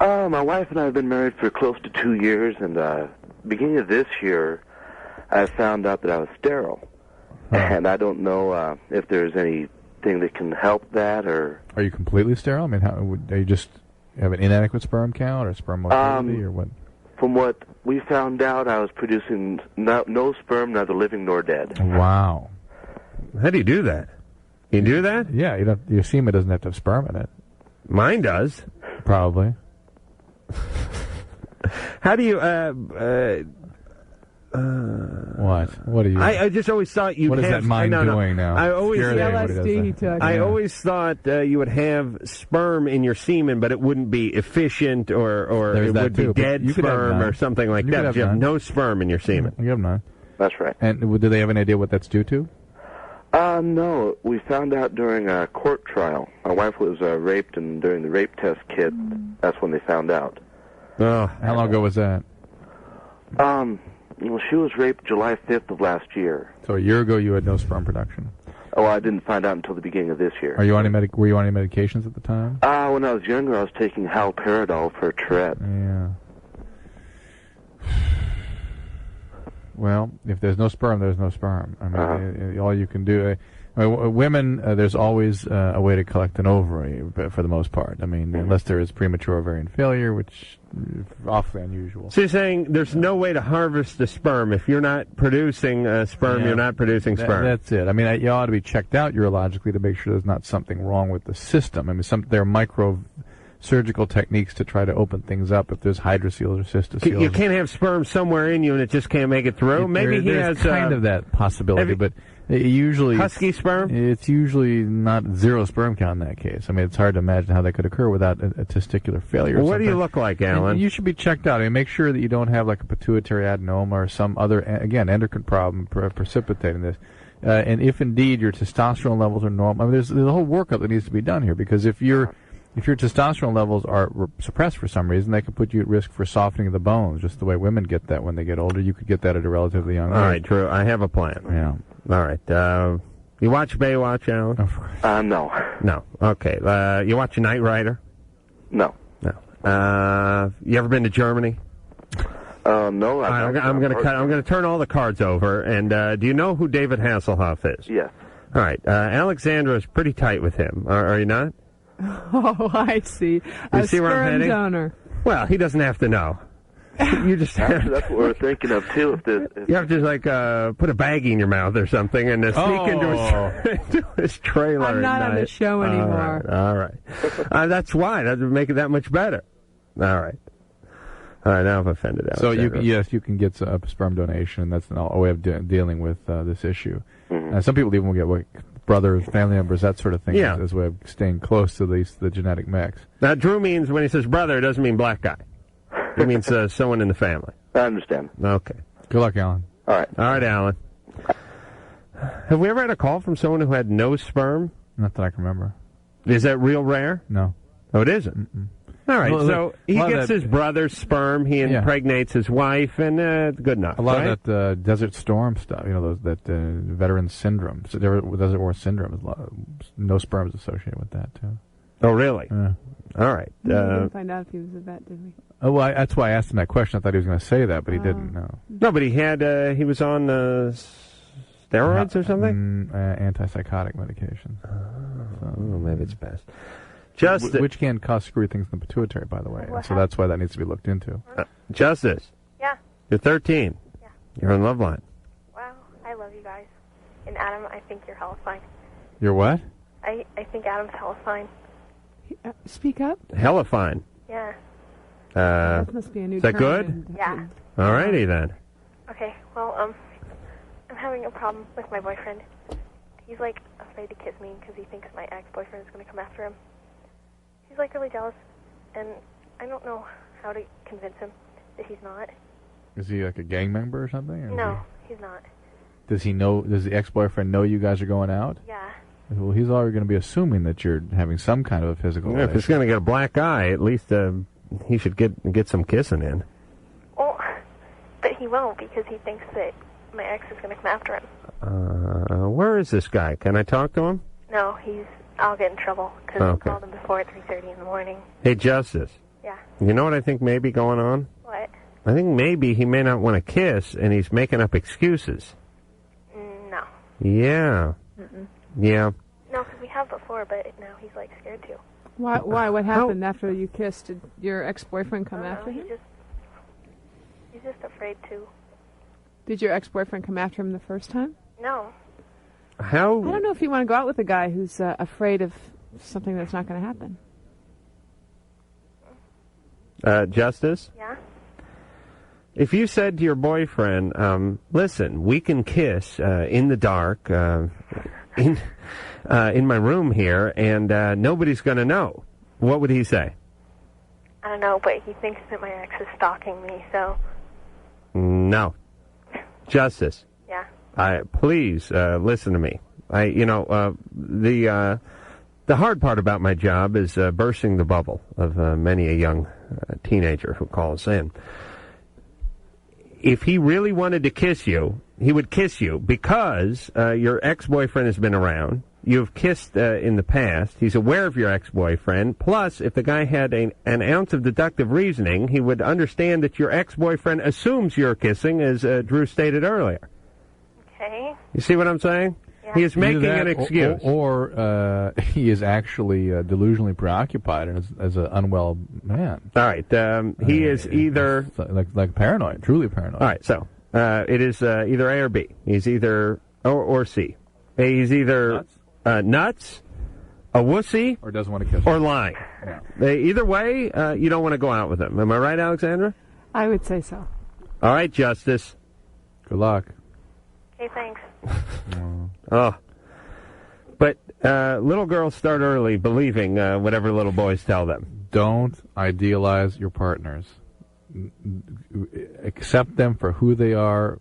My wife and I have been married for close to 2 years, and beginning of this year, I found out that I was sterile. And I don't know if there's anything that can help that, or... Are you completely sterile? I mean, are you just have an inadequate sperm count or sperm motility, or what? From what we found out, I was producing no sperm, neither living nor dead. Wow. How do you do that? You do that? Yeah, your semen doesn't have to have sperm in it. Mine does. Probably. How do you, What? What are you... I just always thought you'd What is have... that mind doing now? I always... I Yeah. always thought you would have sperm in your semen, but it wouldn't be efficient, or There's it that would be too, but dead you could have sperm none. or something like You that. could But have you have none. no sperm in your semen. You have none. That's right. And do they have any idea what that's due to? No. We found out during a court trial. My wife was raped, and during the rape test kit, that's when they found out. Oh. How long ago was that? Well, she was raped July 5th of last year. So a year ago you had no sperm production. Oh, I didn't find out until the beginning of this year. Were you on any medications at the time? When I was younger, I was taking haloperidol for Tourette. Yeah. Well, if there's no sperm, there's no sperm. I mean, all you can do... women, there's always a way to collect an ovary, for the most part. I mean, unless there is premature ovarian failure, which is awfully unusual. So you're saying there's no way to harvest the sperm. If you're not producing sperm, Yeah. you're not producing sperm. That's it. I mean, you ought to be checked out urologically to make sure there's not something wrong with the system. I mean, there are micro-surgical techniques to try to open things up if there's hydroceles or cystoceles. You can't have sperm somewhere in you and it just can't make it through? Maybe he there's has... kind of that possibility, but usually... Husky sperm? It's usually not zero sperm count in that case. I mean, it's hard to imagine how that could occur without a testicular failure. Well, what do you look like, Alan? And you should be checked out. I mean, make sure that you don't have like a pituitary adenoma or some other, again, endocrine problem precipitating this. And if indeed your testosterone levels are normal, I mean, there's a whole workup that needs to be done here, because if your testosterone levels are suppressed for some reason, they can put you at risk for softening of the bones, just the way women get that when they get older. You could get that at a relatively young age. All right, Drew, I have a plan. Yeah. All right. You watch Baywatch, Alan? No. No. Okay. You watch Knight Rider? No. No. You ever been to Germany? No. I'm going to turn all the cards over. And do you know who David Hasselhoff is? Yes. All right. Alexandra is pretty tight with him. Are you not? Oh, I see. You see where I'm sperm heading? donor. Well, he doesn't have to know. You just That's what we're thinking of too. You have to like put a baggie in your mouth or something and sneak into his trailer. I'm not at on night. the show anymore. All right. That's why. That would make it that much better. All right. All right. Now I've offended Alexandra. So you can get a sperm donation. That's a way of dealing with this issue. Mm-hmm. Some people even will get brothers, family members, that sort of thing, Yeah. as a way of staying close to the genetic mix. Now, Drew means when he says brother, it doesn't mean black guy. It means someone in the family. I understand. Okay. Good luck, Alan. All right. All right, Alan. Have we ever had a call from someone who had no sperm? Not that I can remember. Is that real rare? No. Oh, it isn't? Mm-mm. All right, Well, so he gets his brother's sperm, he impregnates his wife, and good enough. A lot right? of that Desert Storm stuff, that veteran syndrome, Desert War syndrome, no sperm is associated with that, too. Oh, really? Yeah. All right. We didn't find out if he was a vet, did we? Oh, well, that's why I asked him that question. I thought he was going to say that, but he didn't. No. No, but he was on steroids or something? Antipsychotic medication. Oh, maybe it's best. Which can cause screwy things in the pituitary, by the way. So that's why that needs to be looked into. Justice. Yeah. You're 13. Yeah. You're on Loveline. Wow, I love you guys. And Adam, I think you're hella fine. You're what? I think Adam's hella fine. Speak up. Hella fine. Yeah. That must be a new is that term good? in- Yeah. All righty then. Okay, well, I'm having a problem with my boyfriend. He's, like, afraid to kiss me because he thinks my ex-boyfriend is going to come after him. He's, like, really jealous, and I don't know how to convince him that he's not. Is he like a gang member or something? Or No, he's not. Does he know? Does the ex-boyfriend know you guys are going out? Yeah. Well, he's already going to be assuming that you're having some kind of a physical. Yeah, if he's going to get a black eye, at least he should get some kissing in. Well, but he won't because he thinks that my ex is going to come after him. Where is this guy? Can I talk to him? No, I'll get in trouble because Okay. I called him before at 3:30 in the morning. Hey, Justice. Yeah. You know what I think may be going on? What? I think maybe he may not want to kiss, and he's making up excuses. No. Yeah. Mm-mm. Yeah. No, because we have before, but now he's, like, scared to. Why? What happened after you kissed? Did your ex-boyfriend come after him? He's just afraid to. Did your ex-boyfriend come after him the first time? No. How? I don't know if you want to go out with a guy who's afraid of something that's not going to happen. Justice? Yeah? If you said to your boyfriend, listen, we can kiss in the dark in my room here, and nobody's going to know, what would he say? I don't know, but he thinks that my ex is stalking me, so... No. Justice. Yeah. Please listen to me. The hard part about my job is bursting the bubble of many a young teenager who calls in. If he really wanted to kiss you, he would kiss you because your ex-boyfriend has been around. You've kissed in the past. He's aware of your ex-boyfriend. Plus, if the guy had an ounce of deductive reasoning, he would understand that your ex-boyfriend assumes you're kissing, as Drew stated earlier. Okay. You see what I'm saying? Yeah. He is making an excuse. Or he is actually delusionally preoccupied and is an unwell man. All right. He is either... Like paranoid, truly paranoid. All right, so it is either A or B. He's either... Or C. He's either nuts, a wussy... Or doesn't want to kiss. Or lying. Yeah. Either way, you don't want to go out with him. Am I right, Alexandra? I would say so. All right, Justice. Good luck. Okay, thanks. Oh. But little girls start early believing whatever little boys tell them. Don't idealize your partners. Accept them for who they are.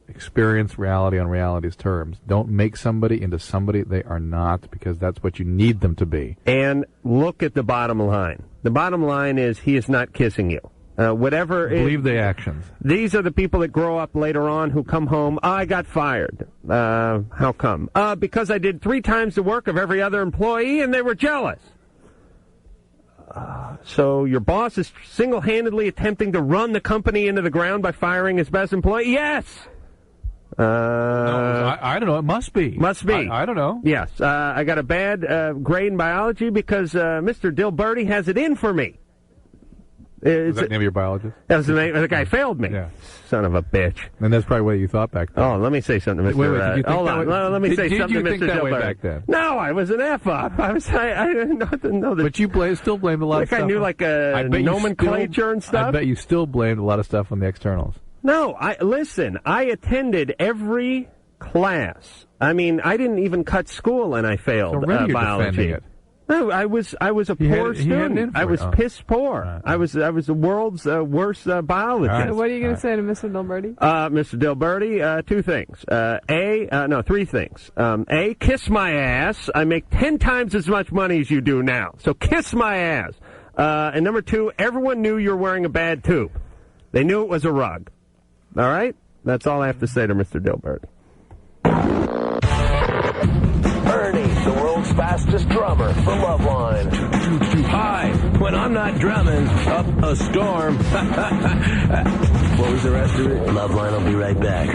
Experience reality on reality's terms. Don't make somebody into somebody they are not, because that's what you need them to be. And look at the bottom line. The bottom line is he is not kissing you. Whatever. Believe the actions. These are the people that grow up later on who come home. I got fired. How come? Because I did 3 times the work of every other employee, and they were jealous. So your boss is single-handedly attempting to run the company into the ground by firing his best employee? Yes. No, I don't know. It must be. Must be. I don't know. Yes. I got a bad grade in biology because Mr. Dilberti has it in for me. Is that the name of your biologist? That was the name. The guy failed me. Yeah. Son of a bitch. And that's probably what you thought back then. Oh, let me say something to Mr. Wait, did you think hold that on. way? Let me say Did something you to think Mr. that way Dilberti. back then? No, I was an F-up. I didn't know that. But you still blamed a lot of stuff. I knew like nomenclature and stuff. I bet you still blamed a lot of stuff on the externals. No, listen, I attended every class. I mean, I didn't even cut school and I failed Already you're biology. defending it. No, I was a poor student. I was piss poor. I was the world's worst biologist. Right. What are you going to say to Mr. Dilberti? Mr. Dilberti, 2 things. 3 things. A, kiss my ass. I make 10 times as much money as you do now. So kiss my ass. And number 2, everyone knew you were wearing a bad tube. They knew it was a rug. All right? That's all I have to say to Mr. Dilberti. Ernie, the world's fastest drummer for Loveline. Hi, when I'm not drumming, up a storm. What was the rest of it? Loveline will be right back.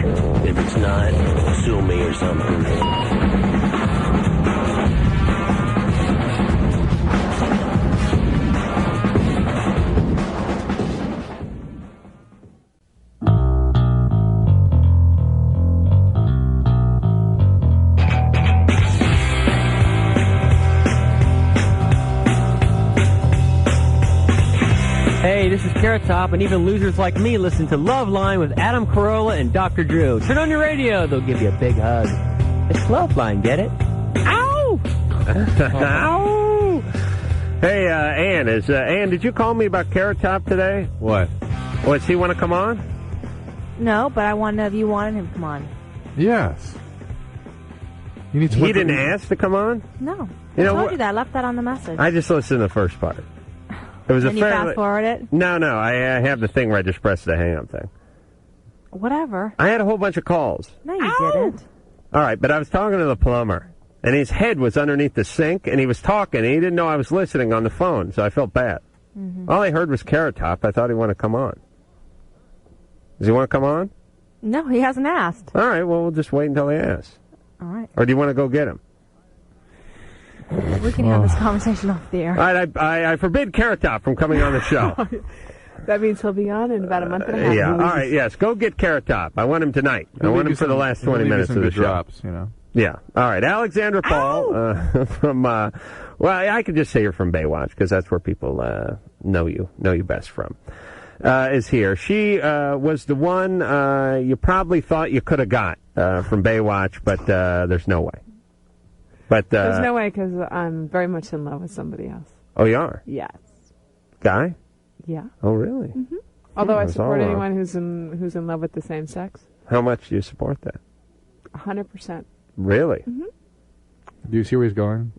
If it's not, sue me or something. Hey, this is Carrot Top, and even losers like me listen to Loveline with Adam Carolla and Dr. Drew. Turn on your radio, they'll give you a big hug. It's Loveline, get it? Ow! Ow! Hey, Ann, Ann, did you call me about Carrot Top today? What? Does he want to come on? No, but I want to know if you wanted him to come on. Yes. He didn't ask to come on? No. You I know told what? you that. I left that on the message. I just listened to the first part. It was Then a you fairly... fast forward it? No, I have the thing where I just press the hang-up thing. Whatever. I had a whole bunch of calls. No, you didn't. All right, but I was talking to the plumber, and his head was underneath the sink, and he was talking, and he didn't know I was listening on the phone, so I felt bad. Mm-hmm. All I heard was Carrot Top. I thought he wanted to come on. Does he want to come on? No, he hasn't asked. All right, well, we'll just wait until he asks. All right. Or do you want to go get him? We can have this conversation off the air. All right, I forbid Carrot Top from coming on the show. That means he'll be on in about a month and a half. Yeah, all right, yes. Go get Carrot Top. I want him tonight. I want him for the last 20 minutes of the show. Drops, you know. Yeah. All right. Alexandra Paul from, well, I could just say you're from Baywatch because that's where people know you best from, is here. She was the one you probably thought you could have got from Baywatch, but there's no way. But there's no way because I'm very much in love with somebody else. Oh, you are? Yes. Guy? Yeah. Oh, really? Mm-hmm. Although I That's support all anyone who's in love with the same sex. How much do you support that? 100%. Really? Mm-hmm. Do you see where he's going?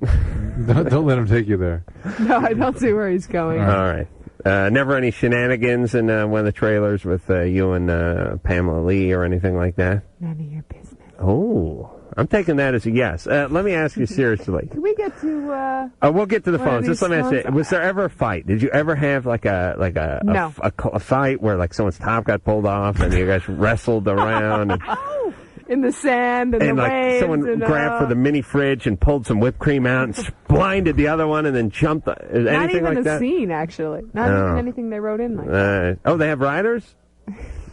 don't let him take you there. No, I don't see where he's going. All right. Never any shenanigans in one of the trailers with you and Pamela Lee or anything like that? None of your business. Oh, I'm taking that as a yes. Let me ask you seriously. Can we get to? We'll get to the one of phones. Just let me ask these you: was there ever a fight? Did you ever have like a No. a fight where like someone's top got pulled off and you guys wrestled around? And, in the sand and the like waves. someone and, grabbed for the mini fridge and pulled some whipped cream out and blinded the other one and then jumped. Anything not even like a that? scene, actually. Not Oh. even anything they wrote in like that. Oh, they have riders?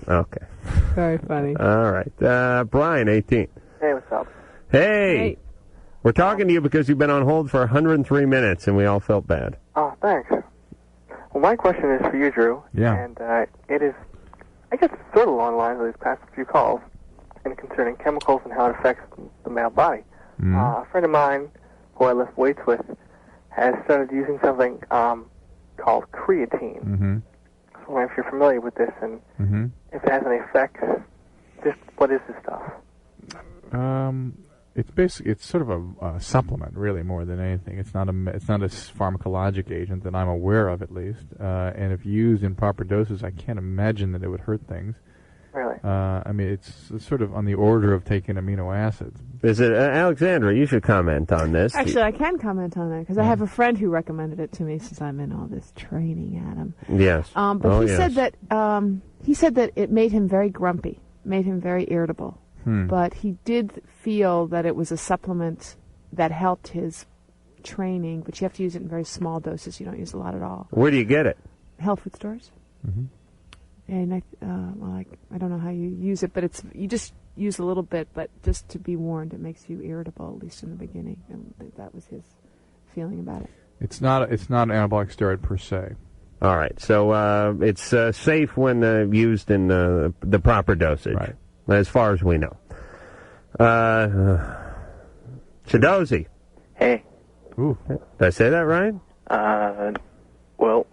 Okay. Very funny. All right. Brian, 18. Hey, what's up? Hey. We're talking to you because you've been on hold for 103 minutes and we all felt bad. Oh, thanks. Well, my question is for you, Drew. Yeah. And it is, I guess, sort of along the lines of these past few calls, and concerning chemicals and how it affects the male body. A friend of mine, who I lift weights with, has started using something called creatine. Mm-hmm. So I wonder if you're familiar with this and if it has any effects. Just what is this stuff? It's sort of a supplement, really, more than anything. It's not a pharmacologic agent that I'm aware of, at least. And if used in proper doses, I can't imagine that it would hurt things. Really? I mean, it's sort of on the order of taking amino acids. Is it Alexandra? You should comment on this. Actually, I can comment on that because I have a friend who recommended it to me since I'm in all this training, Adam. Yes. But he said that it made him very grumpy, made him very irritable. But he did feel that it was a supplement that helped his training, but you have to use it in very small doses. You don't use a lot at all. Where do you get it? Health food stores. Mm-hmm. And I don't know how you use it, but you just use a little bit, but just to be warned, it makes you irritable, at least in the beginning. And that was his feeling about it. It's not an anabolic steroid per se. All right, so it's safe when used in the proper dosage, right, as far as we know. Shadozi. Hey. Ooh. Did I say that right? Well,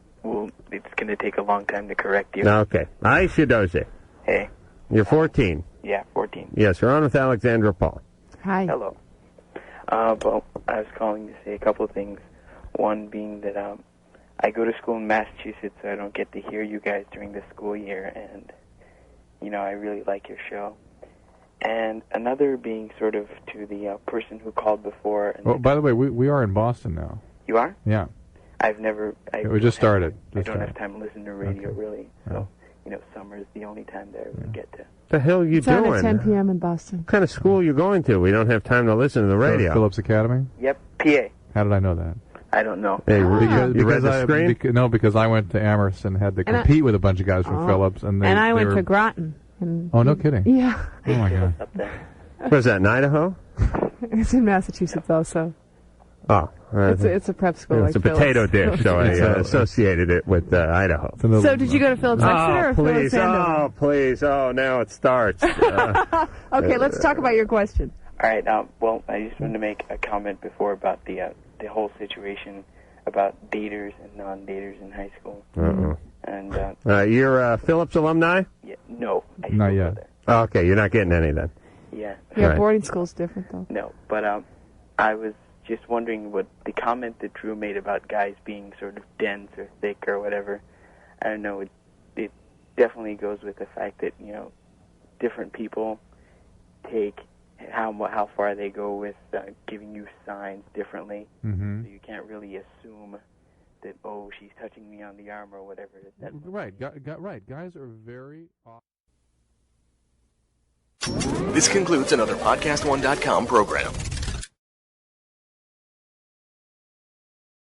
it's going to take a long time to correct you. Okay. Hi, Shadozi. Hey. You're 14. Yeah, 14. Yes, you're on with Alexandra Paul. Hi. Hello. Well, I was calling to say a couple of things. One being that I go to school in Massachusetts, so I don't get to hear you guys during the school year, and, I really like your show. And another being sort of to the person who called before. And by the way, we are in Boston now. You are? Yeah. We just started. I don't have time to listen to radio, really. So, summer is the only time that I really get to. The hell are you it's doing? on at 10 p.m. in Boston. What kind of school you going to? We don't have time to listen to the radio. Phillips Academy? Yep, PA. How did I know that? I don't know. Hey, you read the screen? Because I went to Amherst and had to compete with a bunch of guys from Phillips. And I went to Groton. Oh, no kidding. Yeah. Oh, my God. Was that in Idaho? It's in Massachusetts also. Oh. It's a prep school. It's like a potato Phillips. dish, so I associated it with Idaho. So did you go to Phillips Exeter or please. Phillips Andover? Oh, please. Oh, now it starts. Okay, let's talk about your question. All right. Well, I just wanted to make a comment before about the whole situation about daters and non-daters in high school. Uh-oh. And you're Phillips alumni? Yeah, no. Not yet. Oh, okay, you're not getting any then. Yeah. Yeah, Right. boarding school's different though. No, but I was just wondering what the comment that Drew made about guys being sort of dense or thick or whatever. I don't know. It definitely goes with the fact that different people take how far they go with giving you signs differently. Mm-hmm. So you can't really assume that she's touching me on the arm or whatever. Right. Right. Guys are very. This concludes another PodcastOne.com program.